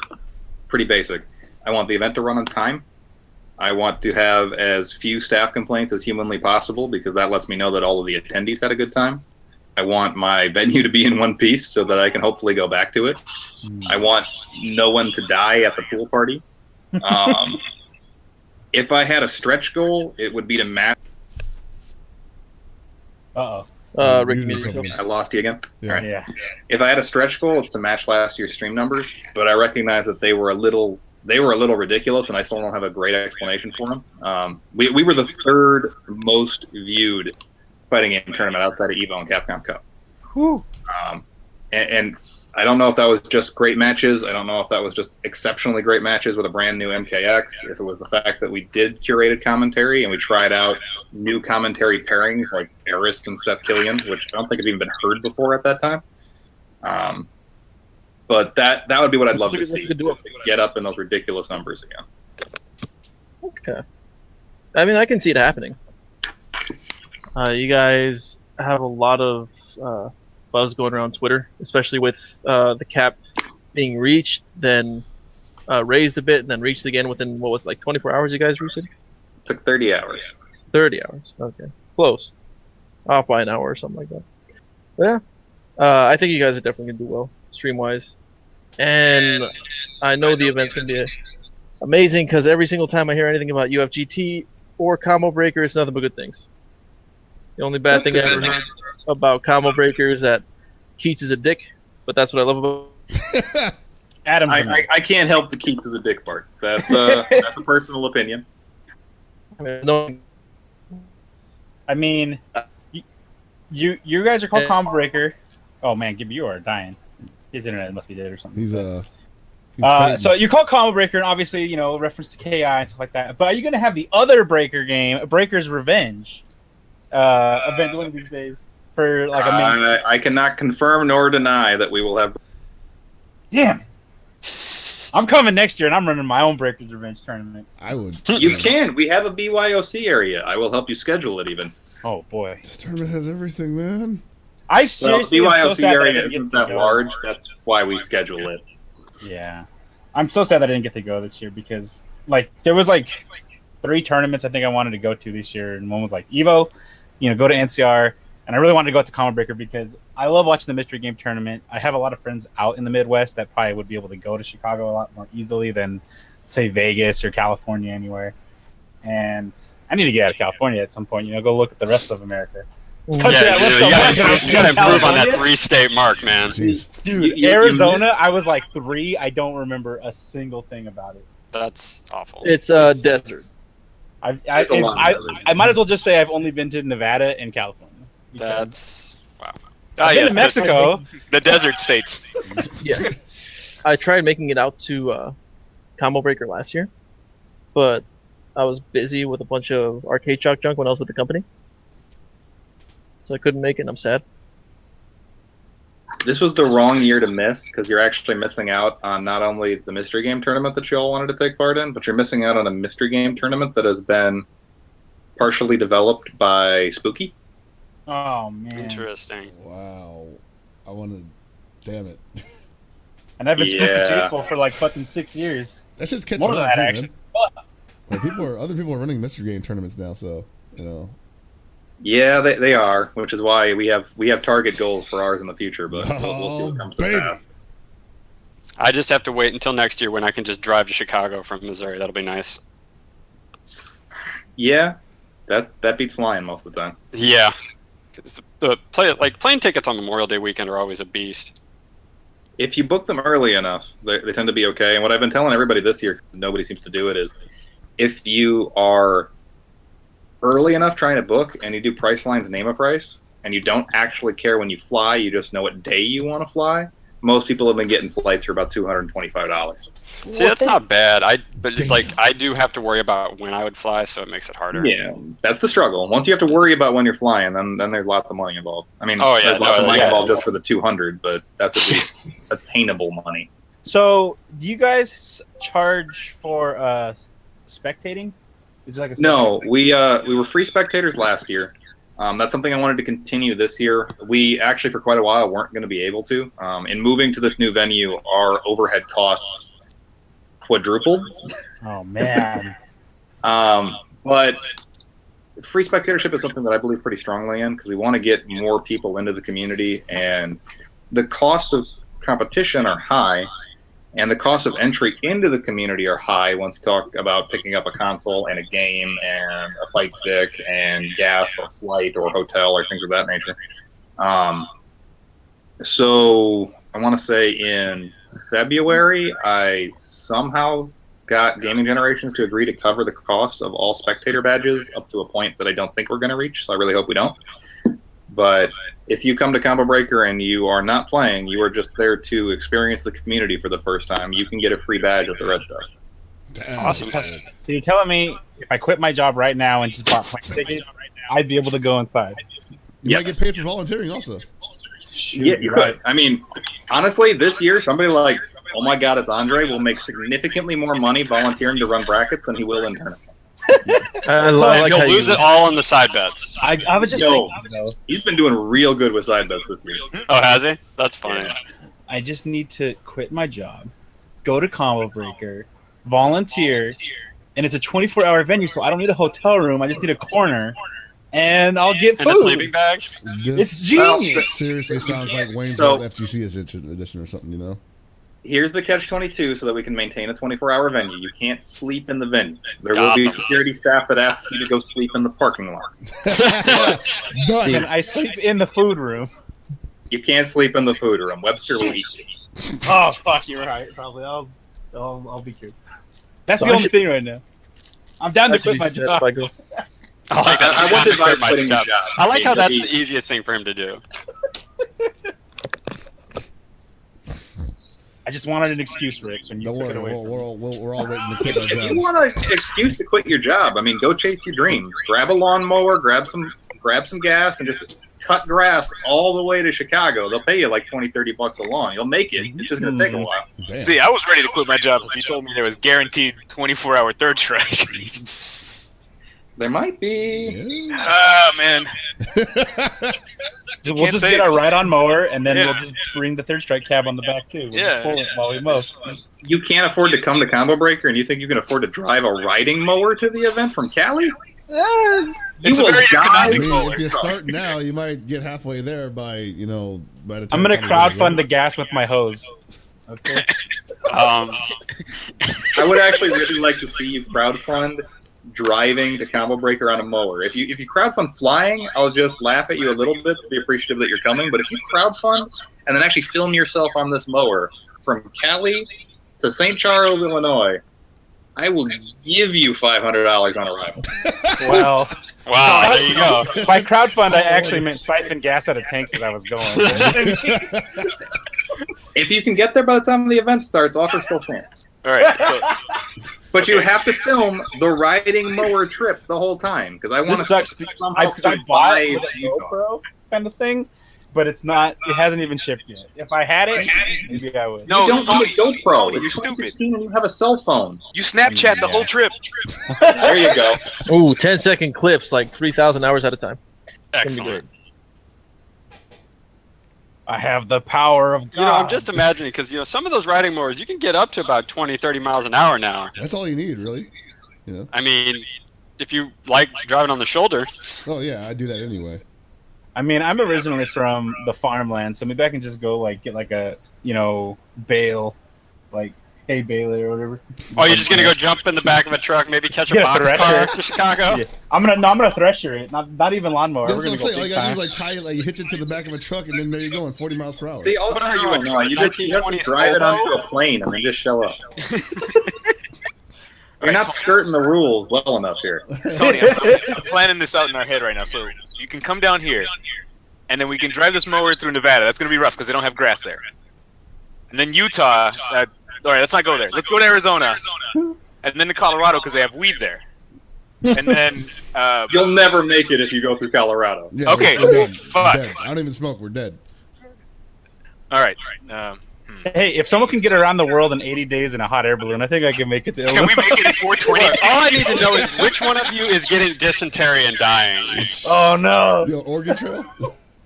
pretty basic. I want the event to run on time. I want to have as few staff complaints as humanly possible because that lets me know that all of the attendees had a good time. I want my venue to be in one piece so that I can hopefully go back to it. I want no one to die at the pool party. If I had a stretch goal, it would be to match. Ricky, I lost you again. Yeah. All right. Yeah. If I had a stretch goal, it's to match last year's stream numbers, but I recognize that they were a little ridiculous, and I still don't have a great explanation for them. We were the 3rd most viewed fighting game tournament outside of EVO and Capcom Cup. Whew. And I don't know if that was just great matches. I don't know if that was just exceptionally great matches with a brand new MKX. If it was the fact that we did curated commentary and we tried out new commentary pairings like Eris and Seth Killian, which I don't think have even been heard before at that time. But that would be what I'd love to see. Just to get up in those ridiculous numbers again. Okay. I mean, I can see it happening. You guys have a lot of buzz going around Twitter, especially with the cap being reached, then raised a bit, and then reached again within, what was it, like 24 hours you guys reached it? It took 30 hours. 30 hours. Okay. Close. Off by an hour or something like that. But yeah. I think you guys are definitely going to do well, stream-wise. And I know the event's going to be amazing because every single time I hear anything about UFGT or Combo Breaker, it's nothing but good things. The only bad thing I ever heard about Combo Breaker is that Keats is a dick, but that's what I love about Adam. I can't help the Keats is a dick part. That's that's a personal opinion. I mean, you guys are called Combo Breaker. Oh man, Gibby, you are dying. His internet must be dead or something. He's so you call Combo Breaker, and obviously, you know, reference to KI and stuff like that. But are you going to have the other Breaker game, Breaker's Revenge, event one of these days for like a minute? I cannot confirm nor deny that we will have. Damn. I'm coming next year, and I'm running my own Breaker's Revenge tournament. I would. You can. We have a BYOC area. I will help you schedule it even. Oh boy. This tournament has everything, man. I seriously BYOC am so sad area that I didn't isn't get to that go. large. That's why we schedule it. Yeah. I'm so sad that I didn't get to go this year because like there was like 3 tournaments I think I wanted to go to this year, and one was like EVO, you know, go to NCR, and I really wanted to go to Combo Breaker because I love watching the mystery game tournament. I have a lot of friends out in the Midwest that probably would be able to go to Chicago a lot more easily than say Vegas or California anywhere. And I need to get out of California at some point, you know, go look at the rest of America. You gotta improve on that 3-state mark, man. Jeez. Dude, Arizona, I was like 3. I don't remember a single thing about it. That's awful. It's desert. I might as well just say I've only been to Nevada and California. That's wow. I've been to Mexico. The desert states. Yeah. I tried making it out to Combo Breaker last year, but I was busy with a bunch of arcade shock junk when I was with the company. So I couldn't make it, and I'm sad. This was the wrong year to miss, because you're actually missing out on not only the mystery game tournament that you all wanted to take part in, but you're missing out on a mystery game tournament that has been partially developed by Spooky. Oh, man. Interesting. Wow. I want to... Damn it. And I've been Spooky faithful for like fucking 6 years. That shit's catching More than on, that, too, actually. man. Like, other people are running mystery game tournaments now, so, you know... Yeah, they are, which is why we have target goals for ours in the future, but we'll see what comes to pass. I just have to wait until next year when I can just drive to Chicago from Missouri. That'll be nice. Yeah, that beats flying most of the time. Yeah, because plane tickets on Memorial Day weekend are always a beast. If you book them early enough, they tend to be okay. And what I've been telling everybody this year, nobody seems to do it, is if you are early enough trying to book and you do Priceline's name a price and you don't actually care when you fly, you just know what day you want to fly, most people have been getting flights for about $225. See, that's not bad. But like I do have to worry about when I would fly, so it makes it harder. Yeah, that's the struggle. Once you have to worry about when you're flying, then there's lots of money involved. I mean, there's lots of money involved just for the 200, but that's at least attainable money. So, do you guys charge for spectating? Is it like a No, we were free spectators last year. That's something I wanted to continue this year. We actually, for quite a while, weren't going to be able to. In moving to this new venue, our overhead costs quadrupled. Oh, man. But free spectatorship is something that I believe pretty strongly in, because we want to get more people into the community, and the costs of competition are high, and the costs of entry into the community are high once you talk about picking up a console and a game and a fight stick and gas or flight or hotel or things of that nature. So I want to say in February, I somehow got Gaming Generations to agree to cover the cost of all spectator badges up to a point that I don't think we're going to reach, so I really hope we don't. But if you come to Combo Breaker and you are not playing, you are just there to experience the community for the first time, you can get a free badge at the Red Dust. Awesome. So you're telling me if I quit my job right now and just bought plane tickets, I'd be able to go inside? You might get paid for volunteering also. Shoot, yeah, you could. I mean, honestly, this year, somebody like, oh my god, it's Andre, will make significantly more money volunteering to run brackets than he will in tournament. You'll lose it all on the side bets. I was just thinking, he's been doing real good with side bets this year. Oh, has he? That's funny. Yeah. I just need to quit my job, go to Combo Breaker, volunteer, and it's a 24-hour venue, so I don't need a hotel room. I just need a corner, and I'll get food. And a sleeping bag? It's genius. Well, seriously sounds like Wayne's World FGC edition or something, you know? Here's the catch-22 so that we can maintain a 24-hour venue. You can't sleep in the venue. There will be security staff that asks you to go sleep in the parking lot. Done. And I sleep in the food room. You can't sleep in the food room. Webster will eat you. Oh, fuck, you're right. Probably. I'll be cute. That's the only thing right now. I'm down to quit my job. I like that. I want to advise quitting your job. I like how that's the easiest thing for him to do. I just wanted an excuse, Rick, and you took it away. We're all waiting to quit our jobs. You want an excuse to quit your job? I mean, go chase your dreams. Grab a lawnmower, grab some gas, and just cut grass all the way to Chicago. They'll pay you like $20-$30 a lawn. You'll make it. It's just going to take a while. Damn. See, I was ready to quit my job if you told me there was guaranteed 24-hour third strike. There might be. Ah, man. We'll just get our ride-on mower, and then Yeah. we'll just bring the third strike cab on the back, too. We'll just pull it while we mow. You can't afford to come to Combo Breaker, and you think you can afford to drive a riding mower to the event from Cali? It's a very I economic mean, mower. if you start now, you might get halfway there by the time I'm going to Combo crowdfund the Breaker. gas with my hose. Okay. I would actually really like to see you crowdfund driving to Combo Breaker on a mower. If you crowdfund flying, I'll just laugh at you a little bit, be appreciative that you're coming. But if you crowdfund and then actually film yourself on this mower from Cali to St. Charles, Illinois, I will give you $500 on arrival. Well, Wow, there you go. by crowdfund, I actually meant siphon gas out of tanks as I was going. If you can get there by the time the event starts, offer still stands. All right. But you have to film the riding mower trip the whole time because I want This to sucks. I bought it with a GoPro kind of thing, but it's not. It hasn't even shipped yet. If I had it, maybe I would. No, you don't need a GoPro. You're It's stupid. 2016 and you have a cell phone. You Snapchat the whole trip. There you go. Ooh, 10-second clips, like 3,000 hours at a time. Excellent. I have the power of God. You know, I'm just imagining because some of those riding mowers you can get up to about 20, 30 miles an hour now. That's all you need, really. You know. I mean, if you like driving on the shoulder. Oh yeah, I do that anyway. I mean, I'm originally from the farmland, so maybe I can just go get like a bale, like hay baler or whatever. Oh, you're just gonna go jump in the back of a truck, maybe catch a Get a box thresher. car to Chicago? Yeah. I'm gonna thresher it, not even lawnmower. That's We're what I'm gonna saying. go All you big gotta do time. is tie it, like you hitch it to the back of a truck, and then there you go, in 40 miles per hour. See, What are you, a you have to 1920s drive it Gumbo? onto a plane and then just show up. You're not skirting the rules well enough here. Tony, I'm planning this out in our head right now. So you can come down here, and then we can drive this mower through Nevada. That's going to be rough because they don't have grass there. And then Utah. All right, let's not go there. Let's go to Arizona, and then to Colorado because they have weed there. And then You'll never make it if you go through Colorado. Yeah, okay, we're dead. fuck. We're dead. I don't even smoke. We're dead. All right. Hey, if someone can get around the world in 80 days in a hot air balloon, I think I can make it to Can Illinois. we make it in 420? All I need to know is which one of you is getting dysentery and dying. Oh no! Yo, Oregon Trail,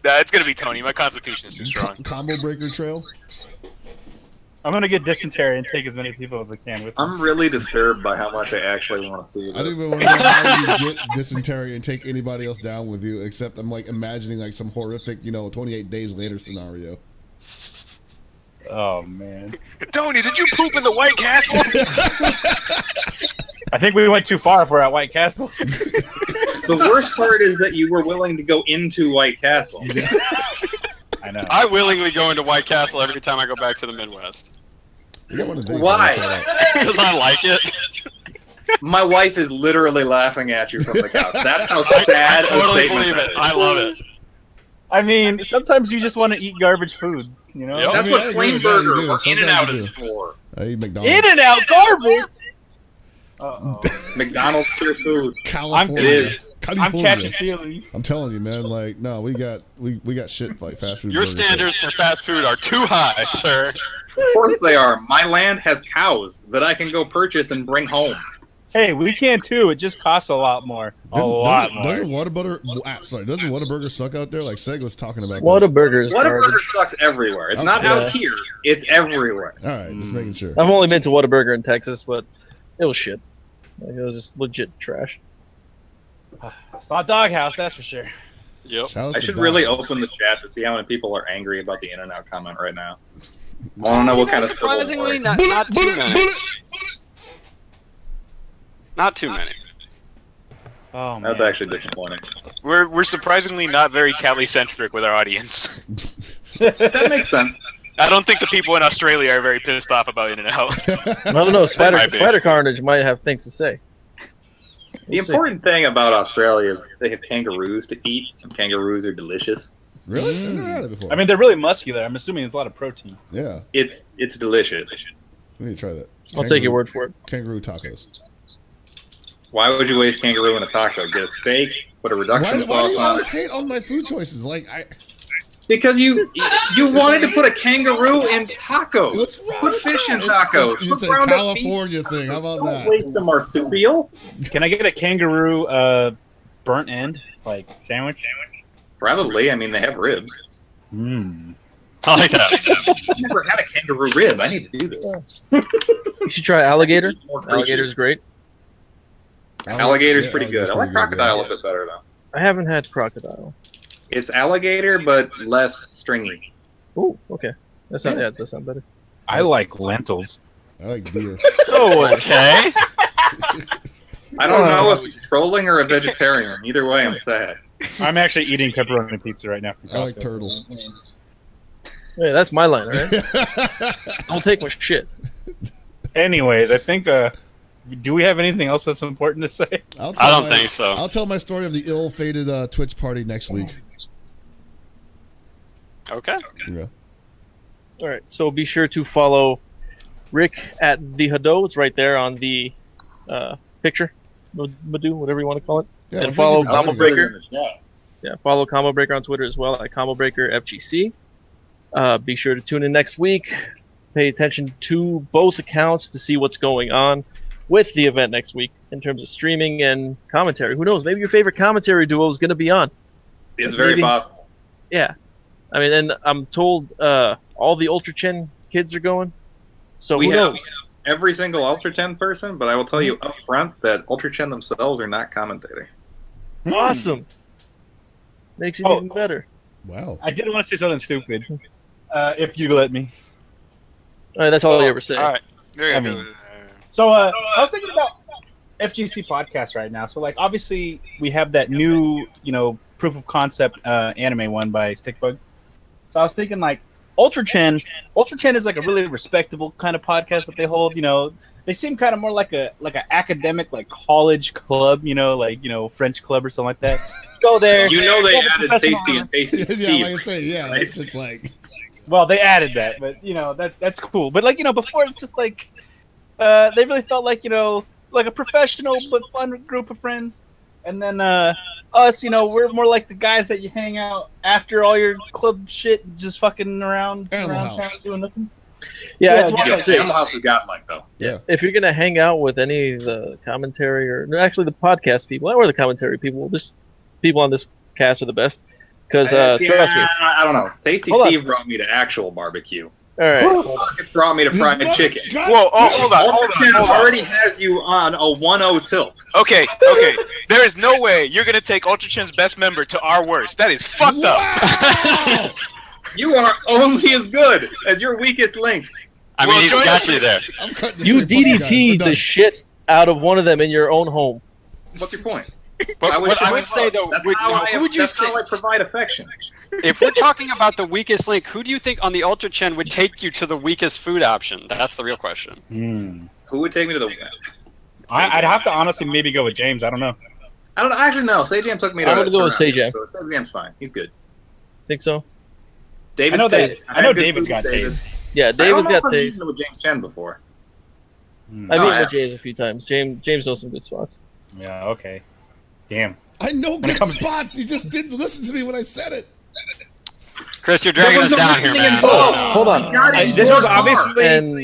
It's going to be Tony. My constitution is too strong. Combo Breaker Trail. I'm gonna get dysentery and take as many people as I can with me. I'm really disturbed by how much I actually want to see I don't this. even want to know how you get dysentery and take anybody else down with you, except I'm like imagining like some horrific, 28 days later scenario. Oh man! Tony, did you poop in the White Castle? I think we went too far if we're at White Castle. The worst part is that you were willing to go into White Castle. I know. I willingly go into White Castle every time I go back to the Midwest. You got one of these. Why? Because I like it. My wife is literally laughing at you from the couch. That's how sad I a totally statement believe that it. is. I love it. I mean, sometimes you just want to eat garbage food, you know? Yep. That's I what agree Flame with that, you Burger do. or Sometimes In-N-Out you is do. for. I eat McDonald's. In-N-Out garbage. Uh-oh. McDonald's for food. California. It is. I'm California. catching feelings. I'm telling you, man. Like, no, we got shit like fast food. Your burgers. standards for fast food are too high, sir. Of course they are. My land has cows that I can go purchase and bring home. Hey, we can too. It just costs a lot more. A lot more. Doesn't Whataburger suck out there? Like Seg was talking about. Whataburger is Whataburger garbage. sucks everywhere. It's not Yeah. out here. It's everywhere. All right, just making sure. I've only been to Whataburger in Texas, but it was shit. Like, it was just legit trash. It's not Doghouse, that's for sure. Yep. Shout out I to should Doc. really open the chat to see how many people are angry about the In-N-Out comment right now. I want to know what kind of civil war. Surprisingly, not too many. Not too many. Oh man. That's actually disappointing. We're surprisingly not very Cali-centric with our audience. That makes sense. I don't think the people in Australia are very pissed off about In-N-Out. I don't know. might be. Spider Carnage might have things to say. The important thing about Australia is they have kangaroos to eat, and kangaroos are delicious. Really? I've never had it before. I mean, they're really muscular. I'm assuming it's a lot of protein. yeah, It's delicious. we need to try that. I'll take your word for it. Kangaroo tacos. Why would you waste kangaroo in a taco? Get a steak, put a Why, reduction why do sauce you on always it. hate on my food choices? Like, Because you wanted to put a kangaroo in tacos. what's wrong Put with fish in that? tacos. It's Put a ground up beef. California thing. How about Don't that? waste the marsupial. Can I get a kangaroo burnt end like sandwich? Probably. I mean, they have ribs. Mmm. I like that. I've never had a kangaroo rib. I need to do this. You should try alligator. More creatures. Alligator's great. Alligator's Yeah, pretty good. I like alligator's pretty good, crocodile yeah. a bit better though. I haven't had crocodile. It's alligator, but less stringy. Oh, okay. That's not. Yeah, that's not better. I like lentils. I like deer. Oh, Okay. I don't know if he's trolling or a vegetarian. Either way, I'm sad. I'm actually eating pepperoni pizza right now from I like Costco. turtles. Hey, that's my line, all right? Don't take my shit. Anyways, I think Do we have anything else that's important to say? I don't think so. I'll tell my story of the ill-fated Twitch party next week. Okay. Yeah. All right, so be sure to follow Rick at the Hado. It's right there on the picture, Madu, whatever you want to call it. Yeah, And follow I think Combo it's- Breaker. Yeah, follow Combo Breaker on Twitter as well at Combo Breaker FGC. Be sure to tune in next week. Pay attention to both accounts to see what's going on with the event next week in terms of streaming and commentary. Who knows? Maybe your favorite commentary duo is going to be on. It's very possible. Yeah. I mean, and I'm told all the Ultra Chen kids are going. So We who have knows? every single Ultra Chen person, but I will tell you up front that Ultra Chen themselves are not commentating. Awesome. Makes it even better. Wow. I did want to say something stupid. If you let me. All right, that's all I ever say. All right. There you I go. mean, so I was thinking about FGC podcast right now. So like obviously we have that new, proof of concept anime one by Stickbug. So I was thinking like Ultra Chen is like a really respectable kind of podcast that they hold, They seem kind of more like an academic, like college club, French club or something like that. Go there. They added Tasty and Tasty Yeah, Steve. like I say, yeah, right? it's like. Well, they added that, but that's cool. But like before it's just like they really felt like like a professional but fun group of friends. And then us, we're more like the guys that you hang out after all your club shit, just fucking around town doing nothing. Yeah, it's what I'm saying. Animal House has got like though. Yeah. If you're gonna hang out with any of the commentary or actually the podcast people or the commentary people, just people on this cast are the best. Because trust me, I don't know. Tasty Hold Steve on. brought me to actual barbecue. All right. Pockets brought me to fried chicken. Whoa! Oh, hold on. Already has you on a 1-0 tilt. Okay. There is no way you're gonna take Ultra Chen's best member to our worst. That is fucked up. You are only as good as your weakest link. I mean, he's got you there. You DDT the shit out of one of them in your own home. What's your point? But what I would say though, that's would- how I who would you say? I provide affection. If we're talking about the weakest link, who do you think on the Ultra Chen would take you to the weakest food option? That's the real question. Who would take me to the? I'd have to honestly maybe go with James. I don't know. I don't actually know. Sajam took me to. I'm gonna go with Sajam. Sajam. So Sajam's fine. He's good. Think so? David's I know that- taste. I know had good David's food got with David. taste. Yeah, David's got I've taste. eaten with James Chen before. I've Oh, eaten yeah. with James a few times. James knows some good spots. Yeah. Okay. Damn. I know good spots. You just didn't listen to me when I said it. Chris, you're dragging us down here, man. Hold on. This was obviously. And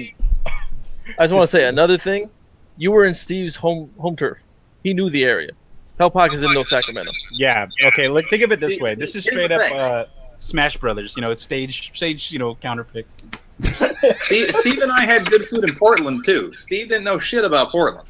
I just want to say another thing. You were in Steve's home turf. He knew the area. Hell Pockets didn't know Sacramento. Yeah. Okay. Look, think of it this way. This is Here's straight the up thing. Smash Brothers. It's stage. Counterpick. Steve and I had good food in Portland too. Steve didn't know shit about Portland.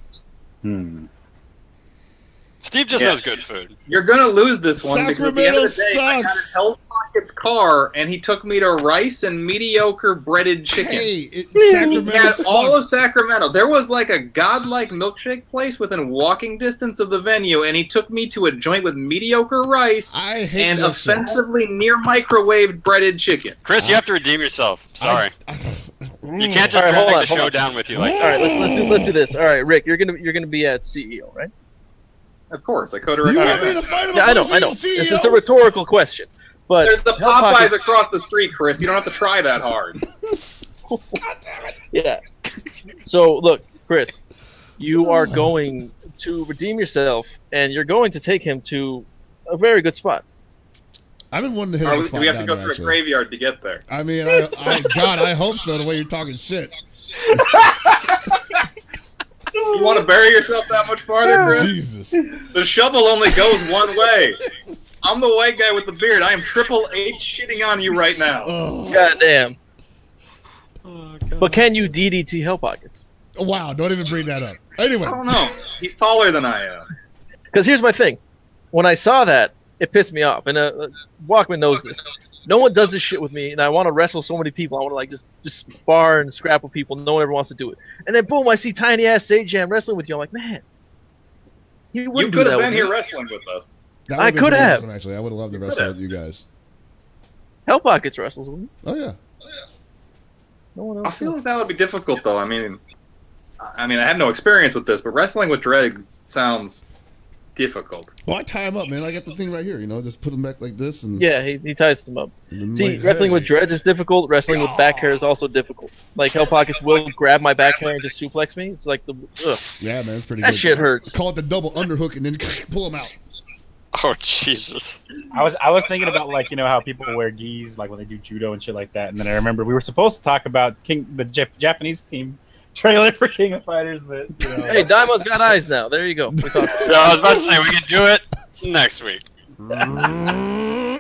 Steve just knows good food. You're gonna lose this one because at the end of the day, Sacramento I got sucks. his Hell Pockets car, and he took me to rice and mediocre breaded chicken. Hey, He Sacramento had all of sucks. Sacramento. There was like a godlike milkshake place within walking distance of the venue, and he took me to a joint with mediocre rice I hate and milkshakes. offensively near microwaved breaded chicken. Chris, you have to redeem yourself. Sorry. You can't just All right, hold drag on, the hold show on. down with you like All that. right, let's do this. All right, Rick, you're gonna be at CEO, right? Of course, I co-directed. You want me to fight him? Yeah, I know. This is a rhetorical question, but There's the Hell Popeyes Pockets- across the street, Chris. You don't have to try that hard. Yeah. So look, Chris, you are going to redeem yourself, and you're going to take him to a very good spot. I've been wanting to hit Or a do spot we have to down go there, through actually. a graveyard to get there? I mean, God, I hope so. The way you're talking shit. You want to bury yourself that much farther, Chris? Jesus. The shovel only goes one way. I'm the white guy with the beard. I am Triple H shitting on you right now. Goddamn. But can you DDT Hell Pockets? Wow, don't even bring that up. Anyway. I don't know. He's taller than I am. Because here's my thing. When I saw that, it pissed me off. And Walkman knows this. No one does this shit with me, and I want to wrestle so many people. I want to like just spar and scrap with people. No one ever wants to do it. And then boom, I see tiny ass Sajam wrestling with you. I'm like, man, you You could have been here wrestling with us. That I would've been could pretty have. awesome, actually. I would have loved to wrestle with you guys. Hell Pockets wrestles with me. Oh, yeah. No one I else. feel like that would be difficult, though. I mean, I mean, I have no experience with this, but wrestling with dreads sounds difficult. Well, I tie him up, man. I got the thing right here. Just put him back like this, and Yeah, he ties them up. See, like, wrestling hey. with dreads is difficult. Wrestling with back hair is also difficult. Like Hell Pockets will grab my back hair and just suplex me. It's like Yeah, man, it's pretty that good. shit hurts. Call it the double underhook and then pull him out. Oh Jesus! I was thinking about how people wear gis like when they do judo and shit like that, and then I remember we were supposed to talk about the Japanese team trailer for King of Fighters, but Hey, Daimo's got eyes now. There you go. We talked. I was about to say we can do it next week. I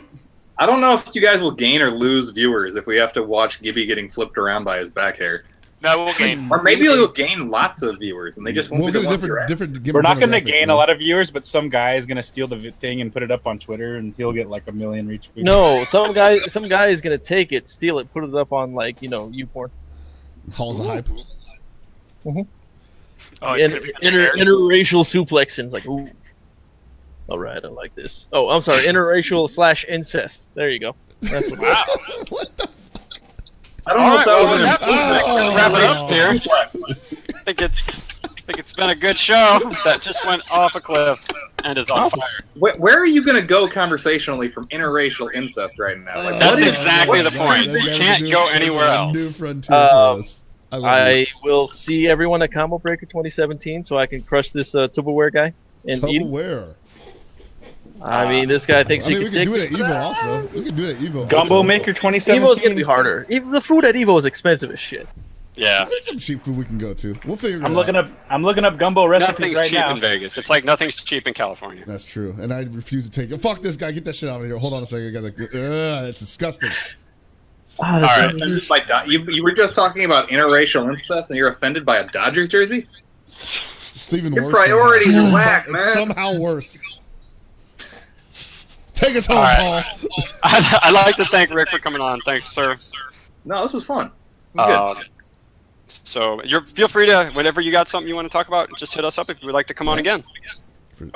don't know if you guys will gain or lose viewers if we have to watch Gibby getting flipped around by his back hair. No, we'll gain. Or maybe we'll gain lots of viewers, and they just won't We'll be get the a ones you're at. different. we're not going to demographic, gain man. a lot of viewers, but some guy is going to steal the thing and put it up on Twitter, and he'll get like 1 million retweets. No, some guy is gonna take it, steal it, put it up on YouPorn. Halls of hype. Oh, it's gonna be Interracial suplexins, like ooh. All right, I like this. Oh, I'm sorry, interracial / incest. There you go. That's what. wow. I don't know if that was Let's wrap it up here. I think it's been a good show that just went off a cliff and is on fire. Where are you going to go conversationally from interracial incest right now? Like, That's exactly the point. You can't go anywhere else. New frontier for us. I love I will see everyone at Combo Breaker 2017, so I can crush this Tupperware guy and eat him. Tupperware. I mean, this guy thinks I mean, he we can can take do it at Evo also. We can do it at Evo. Gumbo also. Maker 2017. Evo's gonna be harder. Even the food at Evo is expensive as shit. Yeah. There's some cheap food we can go to. We'll figure it I'm out. looking up Gumbo recipes Nothing's right cheap now. in Vegas. It's like nothing's cheap in California. That's true, and I refuse to take it. Fuck this guy! Get that shit out of here! Hold on a second. I gotta. It's disgusting. All right. You were just talking about interracial incest, and you're offended by a Dodgers jersey? It's even Your worse. priorities somehow. are whack, It's man. somehow worse. Take us home, All right. Paul. I'd like to thank Rick for coming on. Thanks, sir. No, this was fun. It was good. So feel free to, whenever you got something you want to talk about, just hit us up if you would like to come on again.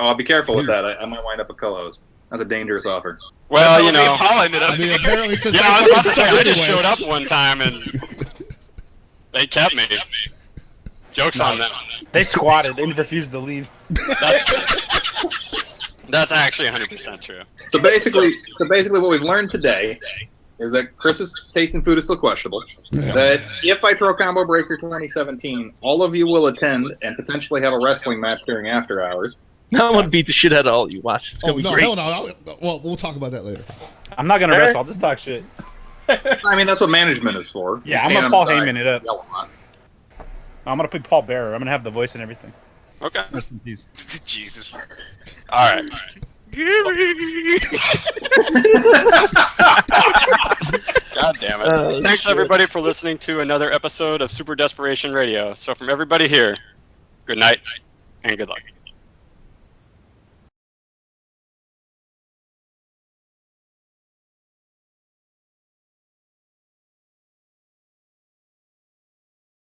Oh, be careful with that. I might wind up a co-host. That's a dangerous offer. Well, you know. Paul ended up. I mean, apparently since Yeah, I was about to say, I anyway. just showed up one time and they kept me. Joke's on them. They squatted. They refused to leave. That's actually 100% true. So basically, what we've learned today is that Chris's taste in food is still questionable. That if I throw Combo Breaker 2017, all of you will attend and potentially have a wrestling match during after hours. I'm gonna beat the shit out of all you. Watch, it's gonna be no, great. hell no. Well, we'll talk about that later. I'm not gonna wrestle. I'll just talk shit. I mean, that's what management is for. Yeah, You I'm stand gonna on Paul the side, Heyman it up. yell a lot. I'm gonna play Paul Bearer. I'm gonna have the voice and everything. Okay. Rest in peace. Jesus. All right. God damn it. Thanks, everybody, for listening to another episode of Super Desperation Radio. So from everybody here, good night and good luck.